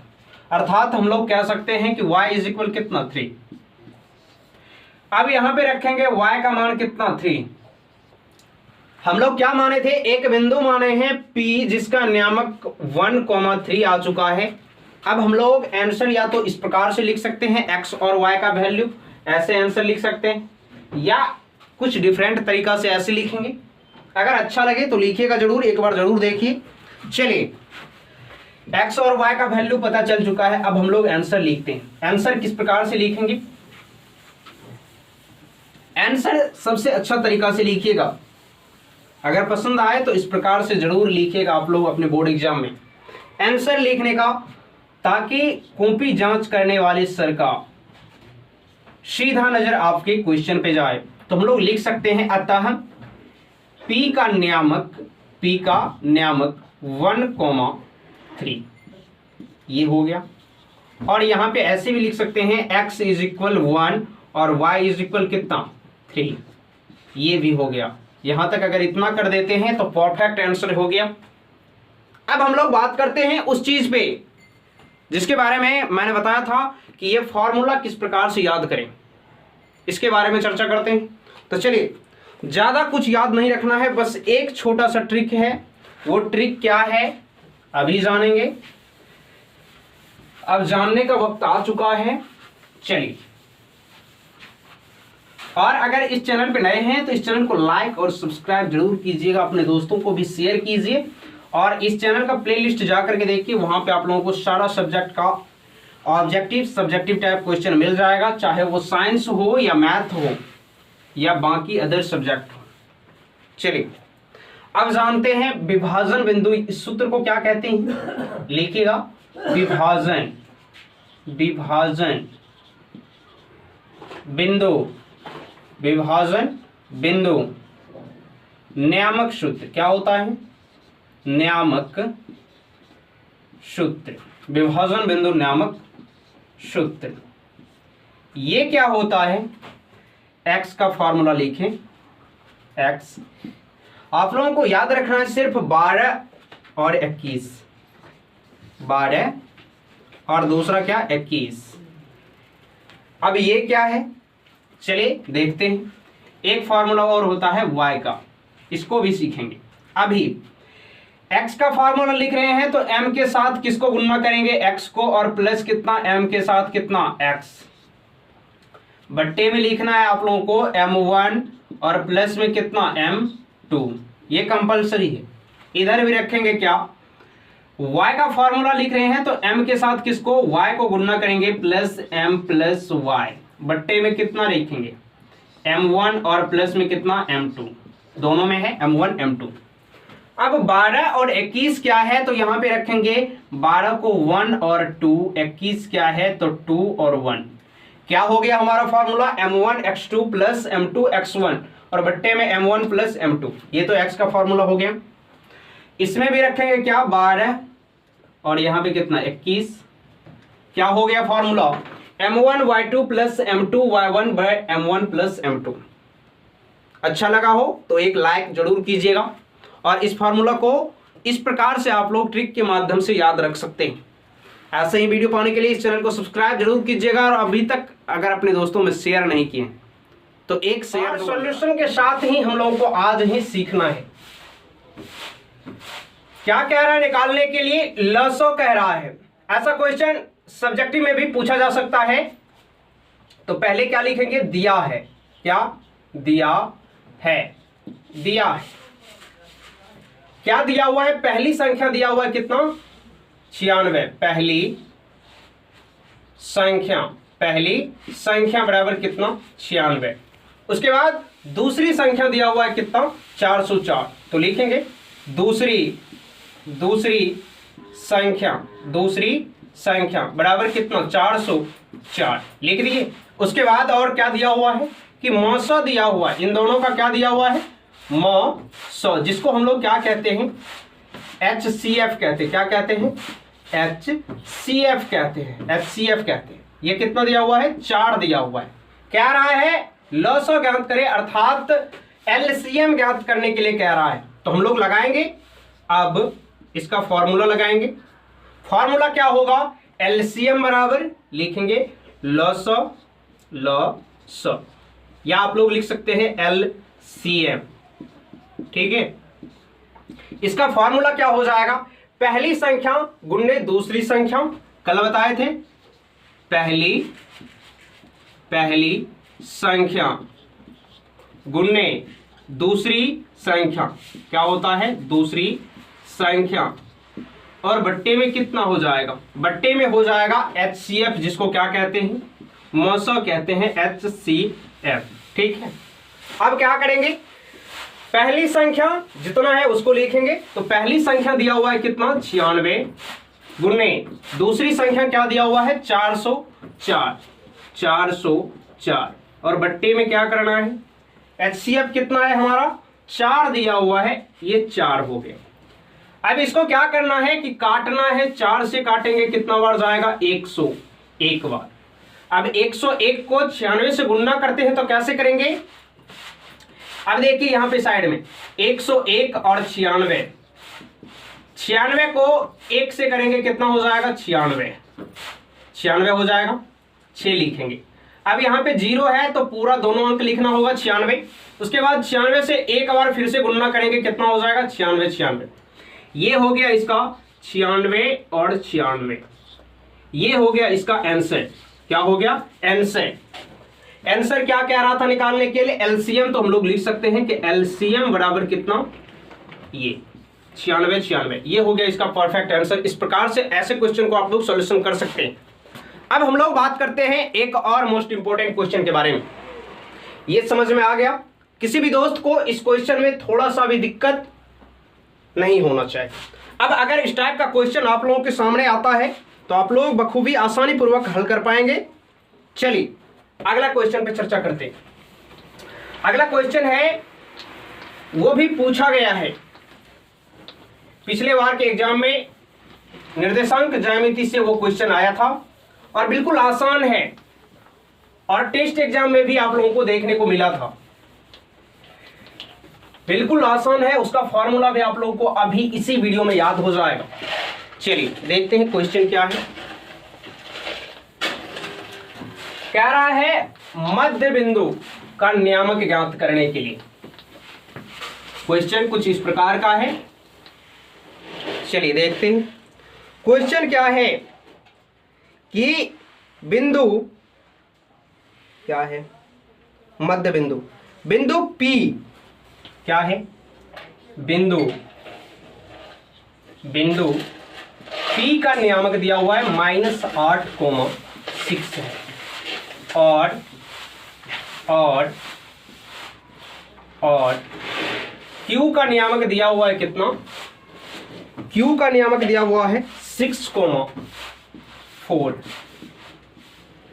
अर्थात हम लोग कह सकते हैं कि y इज इक्वल कितना 3। अब यहां पे रखेंगे y का मान कितना 3। हम लोग क्या माने थे एक बिंदु माने हैं P जिसका नियामक 1,3 आ चुका है। अब हम लोग आंसर या तो इस प्रकार से लिख सकते हैं x और y का वैल्यू ऐसे आंसर लिख सकते हैं या कुछ डिफरेंट तरीका से ऐसे लिखेंगे। अगर अच्छा लगे तो लिखिएगा जरूर, एक बार जरूर देखिए। चलिए x और y का वैल्यू पता चल चुका है। अब हम लोग आंसर लिखते हैं। आंसर किस प्रकार से लिखेंगे आंसर सबसे अच्छा तरीका से लिखिएगा। अगर पसंद आए तो इस प्रकार से जरूर लिखिएगा आप लोग अपने बोर्ड एग्जाम में आंसर लिखने का, ताकि कॉपी जांच करने वाले सर का सीधा नजर आपके क्वेश्चन पे जाए। तो हम लोग लिख सकते हैं अतः P का नियामक 1,3 ये हो गया। और यहां पे ऐसे भी लिख सकते हैं x इज इक्वल 1 और y इज इक्वल कितना 3, ये भी हो गया। यहां तक अगर इतना कर देते हैं तो परफेक्ट आंसर हो गया। अब हम लोग बात करते हैं उस चीज पे जिसके बारे में मैंने बताया था कि ये फॉर्मूला किस प्रकार से याद करें, इसके बारे में चर्चा करते हैं। तो चलिए, ज्यादा कुछ याद नहीं रखना है, बस एक छोटा सा ट्रिक है। वो ट्रिक क्या है अभी जानेंगे। अब जानने का वक्त आ चुका है। चलिए, और अगर इस चैनल पे नए हैं तो इस चैनल को लाइक और सब्सक्राइब जरूर कीजिएगा, अपने दोस्तों को भी शेयर कीजिए। और इस चैनल का प्लेलिस्ट जाकर के देखिए, वहां पे आप लोगों को सारा सब्जेक्ट का ऑब्जेक्टिव सब्जेक्टिव टाइप क्वेश्चन मिल जाएगा, चाहे वो साइंस हो या मैथ हो या बाकी अदर सब्जेक्ट हो। चलिए, अब जानते हैं विभाजन बिंदु। इस सूत्र को क्या कहते हैं, लिखिएगा, विभाजन बिंदु नियामक सूत्र क्या होता है, नियामक सूत्र, विभाजन बिंदु नियामक सूत्र। ये क्या होता है, x का फॉर्मूला लिखें। x आप लोगों को याद रखना है सिर्फ 12 और 21, 12 और दूसरा क्या 21। अब ये क्या है, चलिए देखते हैं। एक फॉर्मूला और होता है y का, इसको भी सीखेंगे। अभी x का फॉर्मूला लिख रहे हैं तो m के साथ किसको गुणा करेंगे, x को, और प्लस कितना m के साथ कितना x। बट्टे में लिखना है आप लोगों को m1 और प्लस में कितना m2, ये कंपलसरी है। इधर भी रखेंगे क्या, y का फॉर्मूला लिख रहे हैं तो m के साथ किसको, y को गुणा करेंगे प्लस m प्लस y। बट्टे में कितना लिखेंगे m1 और प्लस में कितना m2, दोनों में है m1 m2। अब 12 और 21 क्या है, तो यहां पे रखेंगे 12 को 1 और 2, 21 क्या है तो 2 और 1। क्या हो गया हमारा formula, m1 x2 plus m2 x1 और बट्टे में m1 प्लस m2, ये तो x का फॉर्मूला हो गया। इसमें भी रखेंगे क्या 12 और यहां पे कितना 21, क्या हो गया formula, m1 y2 plus m2 y1 bye m1 plus m2। अच्छा लगा हो तो एक लाइक जरूर कीजिएगा, और इस फार्मूला को इस प्रकार से आप लोग ट्रिक के माध्यम से याद रख सकते हैं। ऐसे ही वीडियो पाने के लिए इस चैनल को सब्सक्राइब जरूर कीजिएगा, और अभी तक अगर अपने दोस्तों में शेयर नहीं किए तो एक शेयर। सॉल्यूशन के साथ ही हम लोगों को आज ही सीखना है। क्या कह रहा है निकालने के लिए, लसो कह रहा है। ऐसा क्वेश्चन सब्जेक्टिव में भी पूछा जा सकता है। तो पहले क्या लिखेंगे, दिया है, क्या दिया है, दिया है, क्या दिया हुआ है, पहली संख्या दिया हुआ है कितना 96, पहली संख्या बराबर कितना 96। उसके बाद दूसरी संख्या दिया हुआ है कितना 404, तो लिखेंगे दूसरी संख्या बराबर कितना 404, लिख दिए। उसके बाद और क्या दिया हुआ है कि मौसा दिया हुआ है, इन दोनों का क्या दिया हुआ है मौसा, जिसको हम लोग क्या कहते हैं HCF कहते हैं, क्या कहते हैं HCF कहते हैं। ये कितना दिया हुआ है 4 दिया हुआ है। कह रहा है लसो ज्ञात करें, अर्थात LCM ज्ञात करने के लिए कह रहा है। तो हम लोग लगाएंगे, अब इसका फॉर्मूला लगाएंगे। फॉर्मूला क्या होगा, LCM बराबर लिखेंगे लसो, या आप लोग लिख सकते हैं LCM, ठीक है। इसका फॉर्मूला क्या हो जाएगा, पहली संख्या गुणे दूसरी संख्या, कल बताए थे, पहली संख्या गुणे दूसरी संख्या, क्या होता है दूसरी संख्या, और बट्टे में कितना हो जाएगा, बट्टे में हो जाएगा HCF, जिसको क्या कहते हैं मौसा कहते हैं HCF, ठीक है। अब क्या करेंगे, पहली संख्या जितना है उसको लिखेंगे। तो पहली संख्या दिया हुआ है कितना 96 गुणे दूसरी संख्या क्या दिया हुआ है 404, और बट्टे में क्या करना है HCF कितना है हमारा 4 दिया हुआ है, ये 4 हो गया। अब इसको क्या करना है कि काटना है, 4 से काटेंगे कितना बार जाएगा, 101 बार। अब 101 को 96 से गुणा करते हैं तो कैसे करेंगे, अब देखिए यहां पे साइड में 101 और 96, 96 को 1 से करेंगे कितना हो जाएगा, 96 हो जाएगा, 6 लिखेंगे। अब यहाँ पे 0 है तो पूरा दोनों अंक लिखना होगा 96। उसके बाद 96 से एक बार फिर से गुणा करेंगे कितना हो जाएगा, 96। ये हो गया इसका 96 और 96, ये हो गया इसका आंसर। क्या हो गया, आंसर। आंसर क्या कह रहा था निकालने के लिए, एलसीएम। तो हम लोग लिख सकते हैं कि एलसीएम बराबर कितना, ये 96, ये हो गया इसका परफेक्ट आंसर। इस प्रकार से ऐसे क्वेश्चन को आप लोग सॉल्यूशन कर सकते हैं। अब हम लोग बात करते हैं एक और मोस्ट इंपोर्टेंट क्वेश्चन के बारे में। ये समझ में आ गया, किसी भी दोस्त को इस क्वेश्चन में थोड़ा सा भी दिक्कत नहीं होना चाहिए। अब अगर इस टाइप का क्वेश्चन आप लोगों के सामने आता है तो आप लोग बखूबी आसानी पूर्वक हल कर पाएंगे। चलिए अगला क्वेश्चन पे चर्चा करते हैं। अगला क्वेश्चन है, वो भी पूछा गया है पिछले बार के एग्जाम में, निर्देशांक ज्यामिति से वो क्वेश्चन आया था और बिल्कुल आसान है, और टेस्ट एग्जाम में भी आप लोगों को देखने को मिला था। बिल्कुल आसान है, उसका फॉर्मूला भी आप लोगों को अभी इसी वीडियो में याद हो जाएगा। चलिए देखते हैं क्वेश्चन क्या है। कह रहा है मध्य बिंदु का नियामक ज्ञात करने के लिए। क्वेश्चन कुछ इस प्रकार का है, चलिए देखते हैं। क्वेश्चन क्या है कि बिंदु क्या है, मध्य बिंदु, बिंदु P क्या है, बिंदु P का नियामक दिया हुआ है -8,6 है, और Q का नियामक दिया हुआ है कितना, Q का नियामक दिया हुआ है 6,4,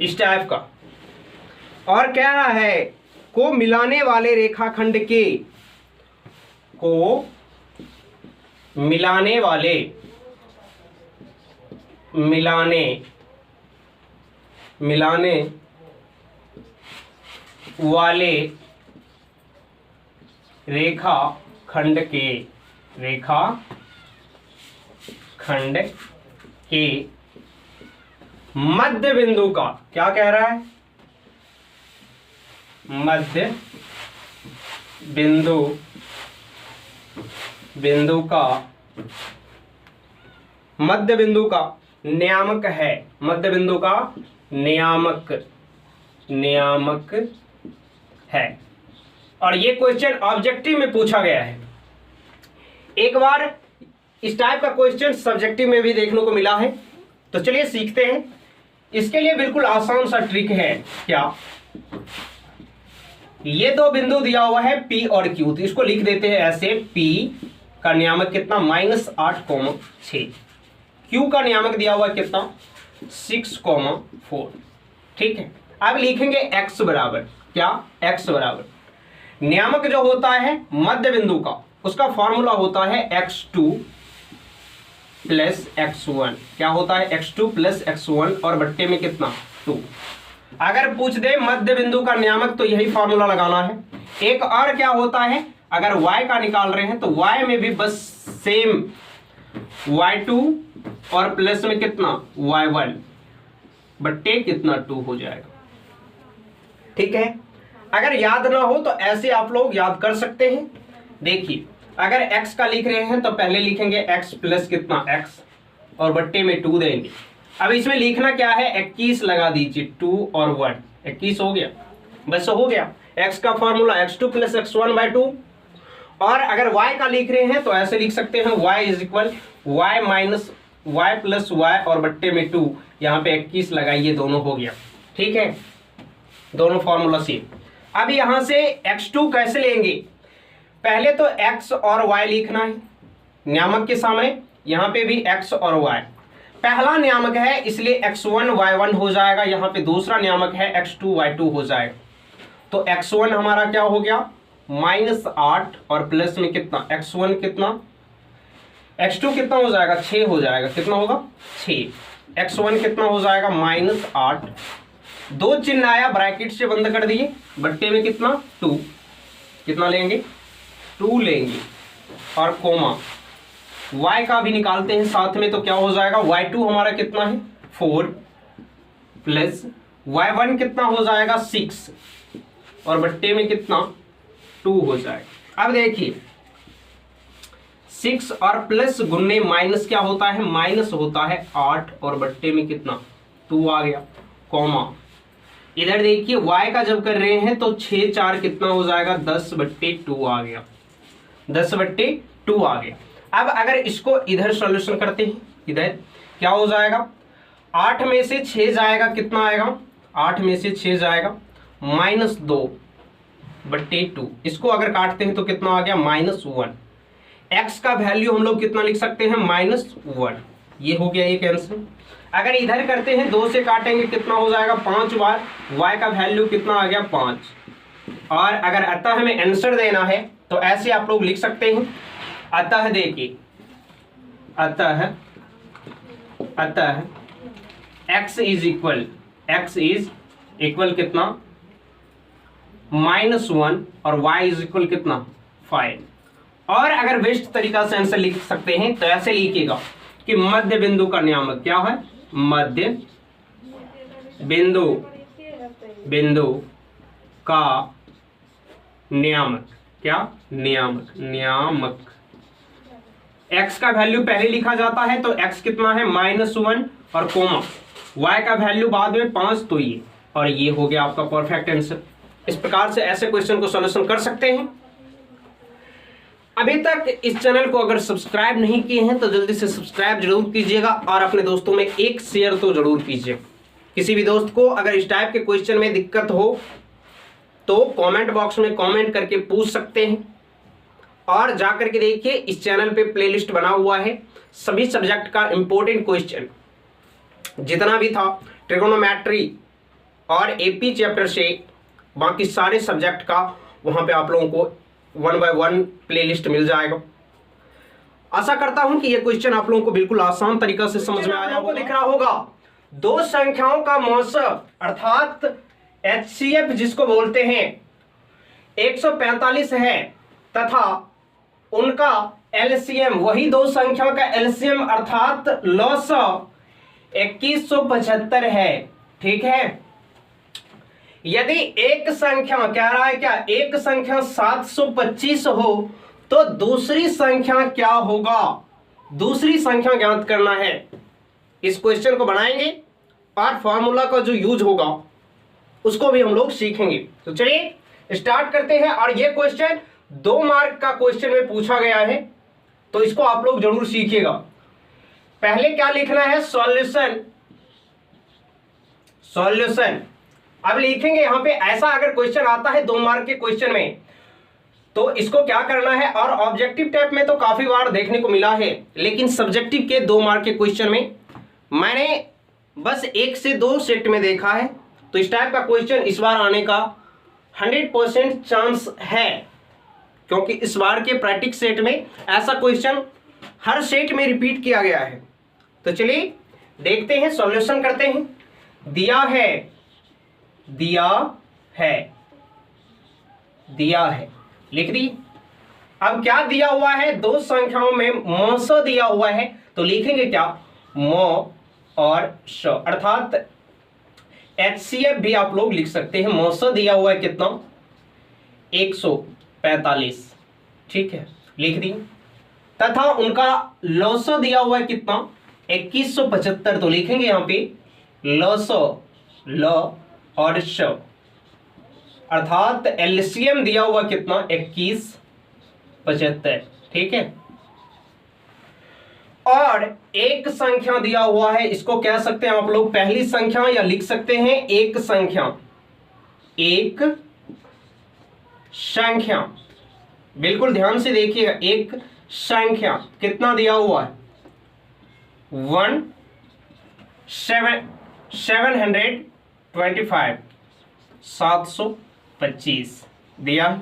इस टाइप का। और कह रहा है को मिलाने वाले रेखाखंड के, को मिलाने वाले रेखाखंड के मध्य बिंदु का, क्या कह रहा है, मध्य बिंदु का नियामक है, मध्य बिंदु का नियामक है। और ये क्वेश्चन ऑब्जेक्टिव में पूछा गया है। एक बार इस टाइप का क्वेश्चन सब्जेक्टिव में भी देखने को मिला है, तो चलिए सीखते हैं। इसके लिए बिल्कुल आसान सा ट्रिक है। क्या, ये दो बिंदु दिया हुआ है P और Q, तो इसको लिख देते हैं ऐसे, P का नियामक कितना, -8,6, Q का नियामक दिया हुआ है कितना, 6,4, ठीक है। अब लिखेंगे x बराबर, क्या, x बराबर नियामक जो होता है मध्य बिंदु का, उसका फॉर्मूला होता है x2 प्लस x1। क्या होता है, x2 प्लस x1 और बट्टे में कितना, 2। अगर पूछ दे मध्य बिंदु का नियामक तो यही फॉर्मूला लगाना है। एक और क्या होता है, अगर y का निकाल रहे हैं तो y में भी बस सेम y2 और प्लस में कितना, y1 बट्टे कितना, 2 हो जाएगा, ठीक है। अगर याद ना हो तो ऐसे आप लोग याद कर सकते हैं। देखिए अगर x का लिख रहे हैं तो पहले लिखेंगे x प्लस कितना, x और बट्टे में 2 देंगे। अब इसमें लिखना क्या है, 21 लगा दीजिए, 2 और 1, 21 हो गया, बस हो गया। x का फॉर्मूला x2 प्लस x1/2। और अगर y का लिख रहे हैं तो ऐसे लिख सकते हैं, y is equal y minus y plus y और बट्टे में 2, यहाँ पे 21 लगाइए, दोनों हो गया, ठीक है, दोनों फॉर्मूला सेम। अब यहाँ से x2 कैसे लेंगे, पहले तो x और y लिखना है नियामक के सामने, यहाँ पे भी x और y, पहला नियामक है इसलिए x1 y1 हो जाएगा, यहाँ पे दूसरा नियामक है x2 y2 हो जाएगा। तो x1 हमारा क्या हो गया, -8 और प्लस में कितना x1 कितना, x2 कितना हो जाएगा 6 हो जाएगा, कितना होगा 6, x1 कितना हो जाएगा -8, दो चिन्ह आया ब्रैकेट से बंद कर दिए, बट्टे में कितना 2, कितना लेंगे 2 लेंगे, और कोमा y का भी निकालते हैं साथ में, तो क्या हो जाएगा y2 हमारा कितना है 4 प्लस y1 कितना हो जाएगा 6 और बट्टे में कितना 2 हो जाएगा। अब देखिए 6 और प्लस गुन्ने माइनस क्या होता है, माइनस होता है 8 और बट्टे में कितना 2 आ गया, कॉमा इधर देखिए y का जब कर रहे हैं तो 6 4 कितना हो जाएगा 10/2 आ गया, 10/2 आ गया। अब अगर इसको इधर सॉल्यूशन करते हैं, इधर क्या हो जाएगा 8 में से 6 जाएगा, कितना आएगा 8 में से 6 जाएगा -2/2, इसको अगर काटते हैं तो कितना आ गया -1, x का वैल्यू हम लोग कितना लिख सकते हैं -1, ये हो गया एक आंसर। अगर इधर करते हैं 2 से काटेंगे कितना हो जाएगा 5 बार, y का वैल्यू कितना आ गया 5, और अगर अतः हमें आंसर देना है तो ऐसे आप लोग लिख सकते हैं, अतः देखिए अतः x इज इक्वल कितना -1 और y इज इक्वल कितना 5। और अगर बेस्ट तरीका से आंसर लिख सकते हैं तो ऐसे लिखिएगा कि मध्य बिंदु का नियामक क्या है, मध्य बिंदु का नियामक, क्या नियामक x का वैल्यू पहले लिखा जाता है तो x कितना है -1 और कोमा y का वैल्यू बाद में 5, तो ये, और ये हो गया आपका परफेक्ट आंसर। इस प्रकार से ऐसे क्वेश्चन को सॉल्यूशन कर सकते हैं। अभी तक इस चैनल को अगर सब्सक्राइब नहीं किए हैं तो जल्दी से सब्सक्राइब जरूर कीजिएगा और अपने दोस्तों में एक शेयर तो जरूर कीजिए। किसी भी दोस्त को अगर इस टाइप के क्वेश्चन में दिक्कत हो तो कमेंट बॉक्स में कमेंट करके पूछ सकते हैं, और जाकर के देखिए इस चैनल पे प्लेलिस्ट बना हुआ है, सभी सब्जेक्ट का इंपॉर्टेंट क्वेश्चन जितना भी था, ट्रिगोनोमेट्री और एपी चैप्टर से बाकी सारे सब्जेक्ट का वहां पे आप लोगों को 1 by 1 प्लेलिस्ट मिल जाएगा। आशा करता हूं कि ये क्वेश्चन आप लोगों को बिल्कुल आसान तरीका से समझ में आया होगा। दिख रहा होगा दो संख्याओं का मौसम अर्थात HCF जिसको बोलते हैं 145 है तथा उनका LCM वही दो संख्याओं का LCM अर्थात लॉसअ 2175 है। ठीक है, यदि एक संख्या कह रहा है क्या, एक संख्या 725 हो तो दूसरी संख्या क्या होगा, दूसरी संख्या ज्ञात करना है। इस क्वेश्चन को बनाएंगे और फॉर्मूला का जो यूज होगा उसको भी हम लोग सीखेंगे। तो चलिए स्टार्ट करते हैं। और ये क्वेश्चन 2 मार्क का क्वेश्चन में पूछा गया है तो इसको आप लोग जरूर सीखिएगा। पहले क्या लिखना है, सॉल्यूशन। अब लिखेंगे यहां पे, ऐसा अगर क्वेश्चन आता है 2 मार्क के क्वेश्चन में तो इसको क्या करना है, और ऑब्जेक्टिव टाइप में तो काफी बार देखने को मिला है, लेकिन सब्जेक्टिव के 2 मार्क के क्वेश्चन में मैंने बस 1 से 2 सेट में देखा है। तो इस टाइप का क्वेश्चन इस बार आने का 100% चांस है, क्योंकि इस बार के प्रैक्टिस सेट में ऐसा क्वेश्चन हर सेट में रिपीट किया गया है। तो चलिए देखते हैं, सॉल्यूशन करते हैं। दिया है लिख दी। अब क्या दिया हुआ है, 2 संख्याओं में मौसो दिया हुआ है तो लिखेंगे क्या, मौ और श, अर्थात HCF भी आप लोग लिख सकते हैं। मौसो दिया हुआ है कितना 145, ठीक है लिख दी, तथा उनका लॉसो दिया हुआ है कितना 2175, तो लिखेंगे यहां पे लॉसो, ल और श, अर्थात LCM दिया हुआ कितना 2175, ठीक है। और एक संख्या दिया हुआ है, इसको कह सकते हैं आप लोग पहली संख्या या लिख सकते हैं एक संख्या। बिल्कुल ध्यान से देखिएगा, एक संख्या कितना दिया हुआ है 725 दिया।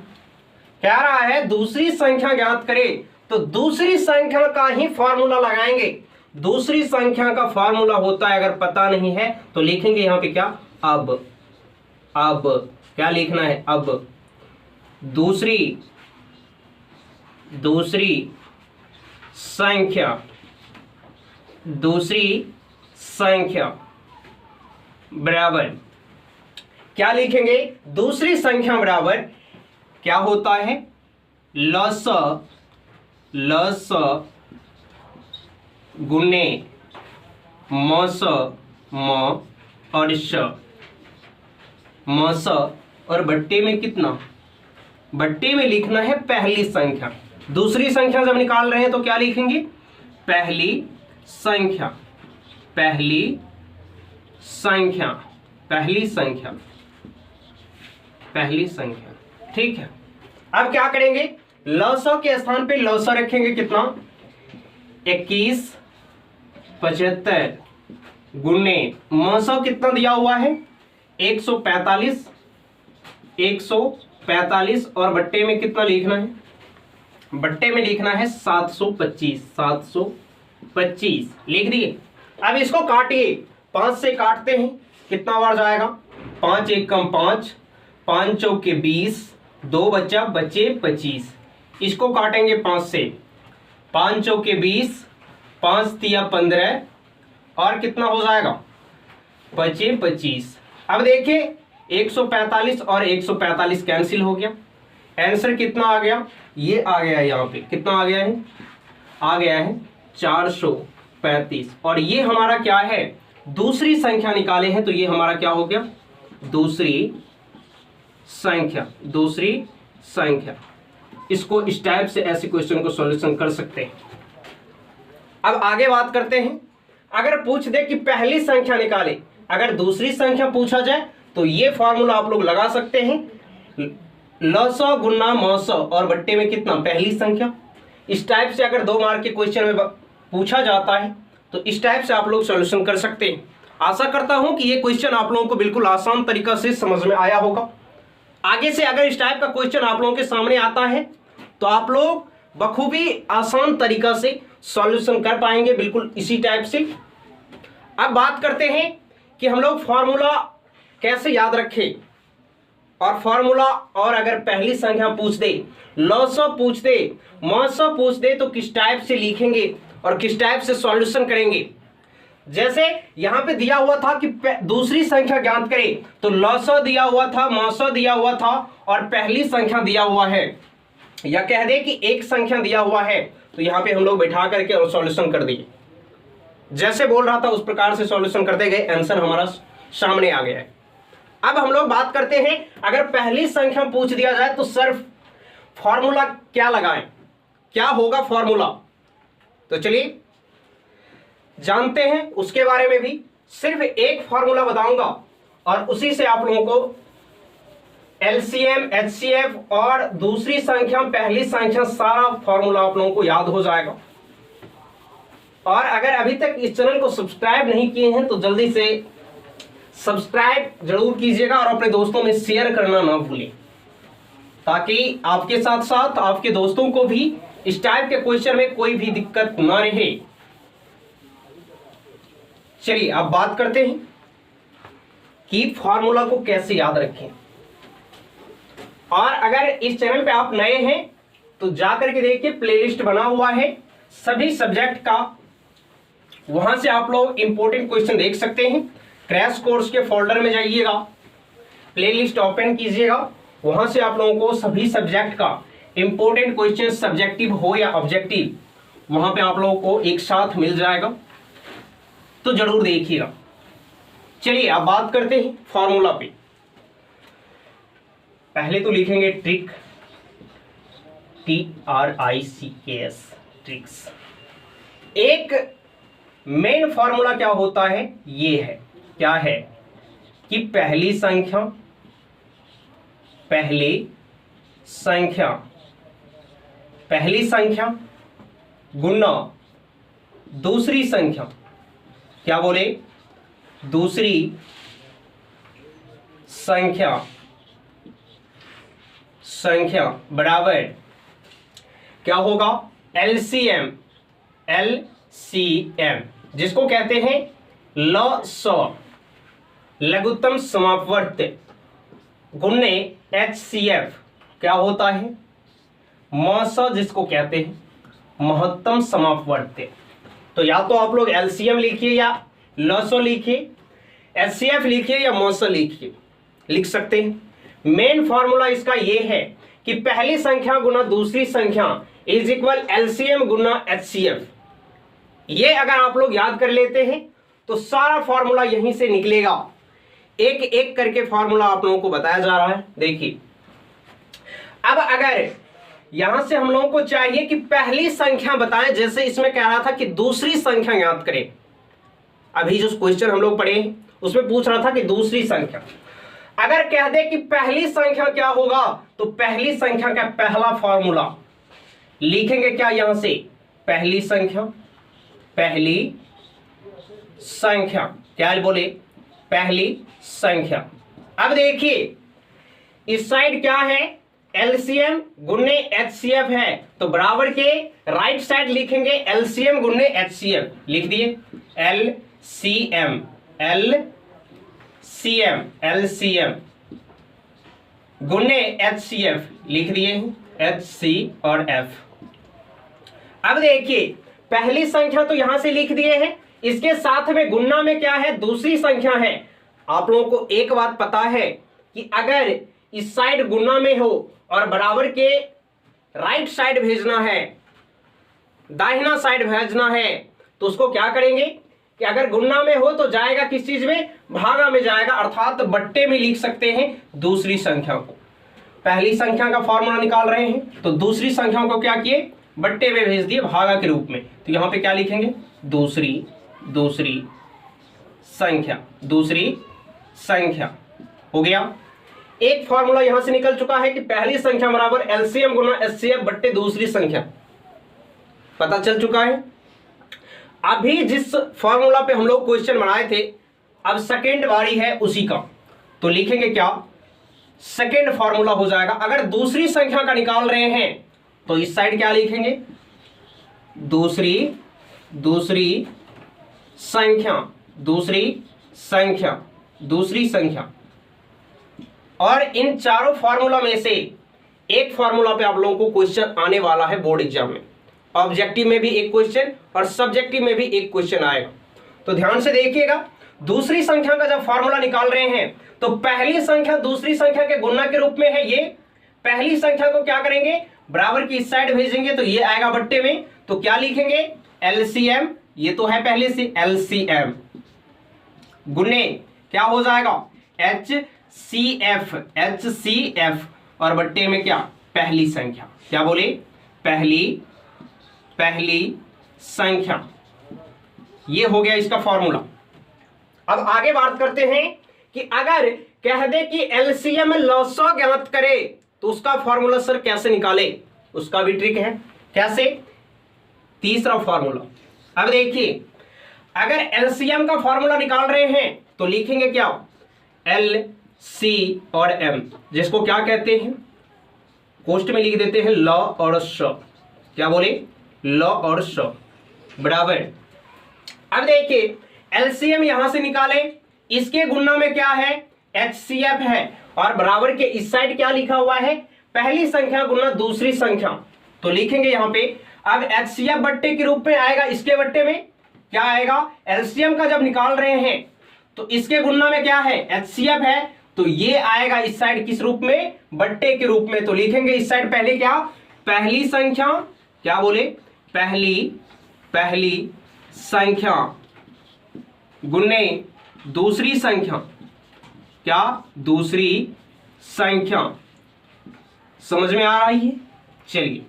कह रहा है दूसरी संख्या ज्ञात करें, तो दूसरी संख्या का ही फॉर्मूला लगाएंगे। दूसरी संख्या का फॉर्मूला होता है, अगर पता नहीं है तो लिखेंगे यहां पे क्या, अब क्या लिखना है, अब दूसरी संख्या बराबर क्या लिखेंगे, दूसरी संख्या बराबर क्या होता है, लस गुने मस म और श, मस और बट्टे में कितना, बट्टे में लिखना है पहली संख्या। दूसरी संख्या जब निकाल रहे हैं तो क्या लिखेंगे, पहली संख्या। ठीक है। अब क्या करेंगे, लसो के स्थान पे लसो रखेंगे कितना, 21 75 गुने मसो कितना दिया हुआ है, 145 और बट्टे में कितना लिखना है, बट्टे में लिखना है 725 लिख दिए। अब इसको काटिए, 5 से काटते हैं, कितना बार जाएगा, 5 एकम 5, 5 चौके 20, 2 बच्चा बचे 25। इसको काटेंगे 5 से, 5 चौके 20, 5 तिया 15 और कितना हो जाएगा, बचे 25। अब देखिए 145 और 145 कैंसिल हो गया, आंसर कितना आ गया, ये आ गया, यहाँ पे कितना आ गया है 435। और ये हमारा क्या है, दूसरी संख्या निकाले हैं, तो ये हमारा क्या हो गया, दूसरी संख्या। इसको इस टाइप से ऐसे क्वेश्चन को सॉल्यूशन कर सकते हैं। अब आगे बात करते हैं, अगर पूछ दे कि पहली संख्या निकाले, अगर दूसरी संख्या पूछा जाए तो ये फॉर्मूला आप लोग लगा सकते हैं, लसो गुना मसो और बट्टे में कितना, पहली संख्या। इस टाइप से अगर 2 मार्क के क्वेश्चन में पूछा जाता है तो इस टाइप से आप लोग सॉल्यूशन कर सकते हैं। आशा करता हूं कि ये क्वेश्चन आप लोगों को बिल्कुल आसान तरीका से समझ में आया होगा। आगे से अगर इस टाइप का क्वेश्चन आप लोगों के सामने आता है तो आप लोग बखूबी आसान तरीका से सॉल्यूशन कर पाएंगे, बिल्कुल इसी टाइप से। अब बात करते हैं कि हम लोग फॉर्मूला कैसे याद रखें, और फॉर्मूला, और अगर पहली संख्या पूछ दे, लसो पूछ दे, मसो पूछ दे, तो किस टाइप से लिखेंगे और किस टाइप से सॉल्यूशन करेंगे। जैसे यहां पे दिया हुआ था कि दूसरी संख्या ज्ञात करें, तो लसो दिया हुआ था, मसो दिया हुआ था और पहली संख्या दिया हुआ है, या कह दे कि एक संख्या दिया हुआ है, तो यहां पे हम लोग बैठा करके और सॉल्यूशन कर दिए। जैसे बोल रहा था उस प्रकार से सॉल्यूशन करते गए, आंसर हमारा सामने आ गया है। अब हम लोग बात करते हैं, अगर पहली संख्या पूछ दिया जाए तो सिर्फ फॉर्मूला क्या लगाएं, क्या होगा फॉर्मूला, तो चलिए जानते हैं उसके बारे में भी। सिर्फ एक फॉर्मूला बताऊंगा और उसी से आप लोगों को एलसीएम, एचसीएफ और दूसरी संख्या, पहली संख्या, सारा फॉर्मूला आप लोगों को याद हो जाएगा। और अगर अभी तक इस चैनल को सब्सक्राइब नहीं किए हैं तो जल्दी से सब्सक्राइब जरूर कीजिएगा और अपने दोस्तों में शेयर करना ना भूलें, ताकि आपके साथ साथ आपके दोस्तों को भी इस टाइप के क्वेश्चन में कोई भी दिक्कत ना रहे। चलिए अब बात करते हैं कि फॉर्मूला को कैसे याद रखें। और अगर इस चैनल पे आप नए हैं तो जाकर के देखिए, प्लेलिस्ट बना हुआ है सभी सब्जेक्ट का, वहां से आप लोग इंपॉर्टेंट क्वेश्चन देख सकते हैं। क्रैश कोर्स के फोल्डर में जाइएगा, प्लेलिस्ट ओपन कीजिएगा, वहां से आप लोगों को सभी सब्जेक्ट का इंपॉर्टेंट क्वेश्चन, सब्जेक्टिव हो या ऑब्जेक्टिव, वहां पे आप लोगों को एक साथ मिल जाएगा, तो जरूर देखिएगा। चलिए अब बात करते हैं फॉर्मूला पे। पहले तो लिखेंगे ट्रिक, TRICS, ट्रिक्स। एक मेन फॉर्मूला क्या होता है, ये है, क्या है कि पहली संख्या गुना दूसरी संख्या, क्या बोले, दूसरी संख्या संख्या बराबर क्या होगा, एलसीएम, एलसीएम जिसको कहते हैं लसअ, लघुत्तम समापवर्त गुणे एचसीएफ क्या होता है, मस जिसको कहते हैं महत्तम समापवर्त। तो या तो आप लोग एलसीएम लिखिए या लसअ लिखिए, एचसीएफ लिखिए या मस लिखिए, लिख सकते हैं। मेन फॉर्मूला इसका ये है कि पहली संख्या गुना दूसरी संख्या is equal LCM Guna HCF. ये अगर आप लोग याद कर लेते हैं तो सारा फॉर्मूला यहीं से निकलेगा। एक एक करके फॉर्मूला आप लोगों को बताया जा रहा है। देखिए अब अगर यहां से हम लोगों को चाहिए कि पहली संख्या बताएं, जैसे इसमें कह रहा था कि दूसरी संख्या याद करें। अभी जो क्वेश्चन हम लोग पढ़े हैं उसमें पूछ रहा था कि दूसरी संख्या, अगर कह दे कि पहली संख्या क्या होगा तो पहली संख्या का पहला फॉर्मूला लिखेंगे क्या, यहां से पहली संख्या, पहली संख्या क्या बोले, पहली संख्या। अब देखिए इस साइड क्या है, एलसीएम गुने एचसीएफ है, तो बराबर के राइट साइड लिखेंगे एलसीएम गुने एचसीएफ, लिख दिए एलसीएम, एलसीएम, एलसीएम गुने एचसीएफ लिख दिए एचसी और एफ। अब देखिए पहली संख्या तो यहां से लिख दिए हैं, इसके साथ में गुणा में क्या है, दूसरी संख्या है। आप लोगों को एक बात पता है कि अगर इस साइड गुणा में हो और बराबर के राइट साइड भेजना है, दाहिना साइड भेजना है, तो उसको क्या करेंगे कि अगर गुणा में हो तो जाएगा किस चीज में, भागा में जाएगा, अर्थात बट्टे में लिख सकते हैं दूसरी संख्या को। पहली संख्या का फॉर्मूला निकाल रहे हैं तो दूसरी संख्या को क्या किए, बट्टे में भेज दिए भागा के रूप में। तो यहां पे क्या लिखेंगे, दूसरी संख्या, दूसरी संख्या हो गया। एक फॉर्मूला यहां से निकल चुका है कि पहली संख्या बराबर एलसीएम गुना एचसीएफ बट्टे दूसरी संख्या, पता चल चुका है। अभी जिस फॉर्मूला पे हम लोग क्वेश्चन बनाए थे, अब सेकेंड बारी है उसी का, तो लिखेंगे क्या, सेकेंड फॉर्मूला हो जाएगा। अगर दूसरी संख्या का निकाल रहे हैं तो इस साइड क्या लिखेंगे, दूसरी संख्या, दूसरी संख्या। और इन चारों फॉर्मूला में से एक फॉर्मूला पे आप लोगों को क्वेश्चन आने वाला है बोर्ड एग्जाम में। ऑब्जेक्टिव में भी एक क्वेश्चन और सब्जेक्टिव में भी एक क्वेश्चन आएगा, तो ध्यान से देखिएगा। दूसरी संख्या का जब फॉर्मूला निकाल रहे हैं तो पहली संख्या दूसरी संख्या के गुणा के रूप में है। ये पहली संख्या को क्या करेंगे, बराबर की इस साइड भेजेंगे तो ये आएगा बट्टे में, तो क्या लिखेंगे एलसीएम, ये तो है पहले से एलसीएम गुने क्या हो जाएगा एचसीएफ और बट्टे में क्या, पहली संख्या, क्या बोले, पहली संख्या। ये हो गया इसका फॉर्मूला। अब आगे बात करते हैं कि अगर कह दे कि एलसीएम लसअ ज्ञात करे तो उसका फॉर्मूला सर कैसे निकाले, उसका भी ट्रिक है। कैसे, तीसरा फॉर्मूला। अब देखिए अगर एलसीएम का फॉर्मूला निकाल रहे हैं तो लिखेंगे क्या, एल सी और एम, जिसको क्या कहते हैं, कोष्ट में लिख देते हैं ल और श, क्या बोले, ल और श बराबर। अब देखिए एलसीएम यहां से निकाले, इसके गुणा में क्या है, एचसीएफ है, और बराबर के इस साइड क्या लिखा हुआ है, पहली संख्या गुणा दूसरी संख्या, तो लिखेंगे यहां पे। अब एचसीएफ बट्टे के रूप में आएगा, इसके बट्टे में क्या आएगा, एलसीएम का जब निकाल रहे हैं तो इसके गुणा में क्या है, एचसीएफ है, तो ये आएगा इस साइड किस रूप में, बट्टे के रूप में, तो लिखेंगे इस साइड पहले क्या, पहली संख्या, क्या बोले, पहली संख्या गुने दूसरी संख्या, क्या, दूसरी संख्या। समझ में आ रही है, चलिए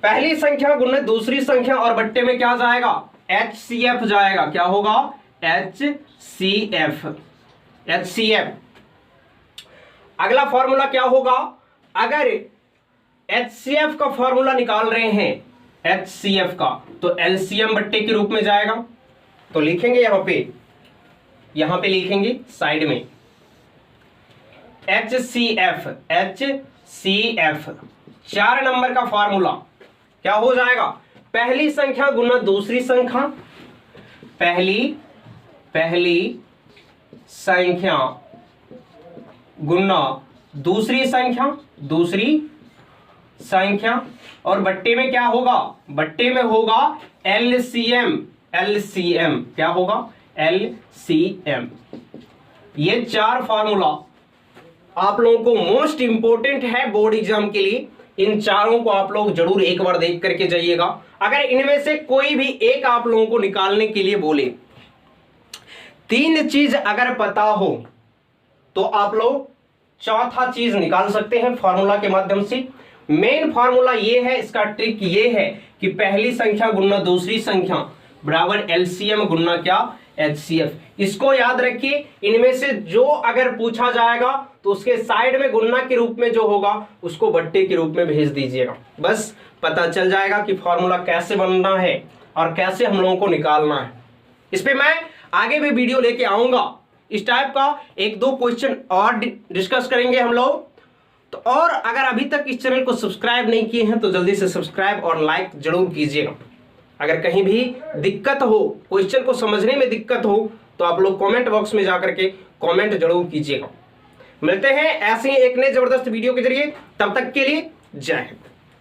पहली संख्या गुने दूसरी संख्या और बट्टे में क्या जाएगा, एचसीएफ जाएगा, क्या होगा, एचसीएफ। अगला फॉर्मूला क्या होगा, अगर एचसीएफ का फॉर्मूला निकाल रहे हैं, एचसीएफ का, तो एलसीएम बट्टे के रूप में जाएगा, तो लिखेंगे यहां पे लिखेंगे साइड में HCF, HCF 4 नंबर का फार्मूला क्या हो जाएगा, पहली संख्या गुना दूसरी संख्या, पहली संख्या गुना दूसरी संख्या और बट्टे में क्या होगा, बट्टे में होगा LCM, क्या होगा LCM। ये 4 फार्मूला आप लोगों को मोस्ट इंपोर्टेंट है बोर्ड एग्जाम के लिए। इन चारों को आप लोग जरूर एक बार देख करके जाइएगा। अगर इनमें से कोई भी एक आप लोगों को निकालने के लिए बोले, 3 चीज अगर पता हो तो आप लोग चौथा चीज निकाल सकते हैं फार्मूला के माध्यम से। मेन फार्मूला ये है, इसका ट्रिक ये है कि पहली संख्या गुना दूसरी संख्या बराबर LCM गुना क्या HCF। इसको याद रखिए, इनमें से जो अगर पूछा जाएगा तो उसके साइड में गुना के रूप में जो होगा उसको बट्टे के रूप में भेज दीजिएगा। बस पता चल जाएगा कि फॉर्मूला कैसे बनना है और कैसे हम लोगों को निकालना है। इस पे मैं आगे भी वीडियो लेके आऊंगा। इस टाइप का 1-2 क्वेश्चन और डिस्कस करेंगे हम लोग। तो और अगर अभी तक इस चैनल को सब्सक्राइब नहीं किए हैं तो जल्दी से सब्सक्राइब और लाइक जरूर कीजिएगा। अगर कहीं भी दिक्कत हो, क्वेश्चन को समझने में दिक्कत हो तो आप लोग कमेंट बॉक्स में जाकर के कमेंट जरूर कीजिएगा। मिलते हैं ऐसे ही एक नए जबरदस्त वीडियो के जरिए, तब तक के लिए जय हिंद।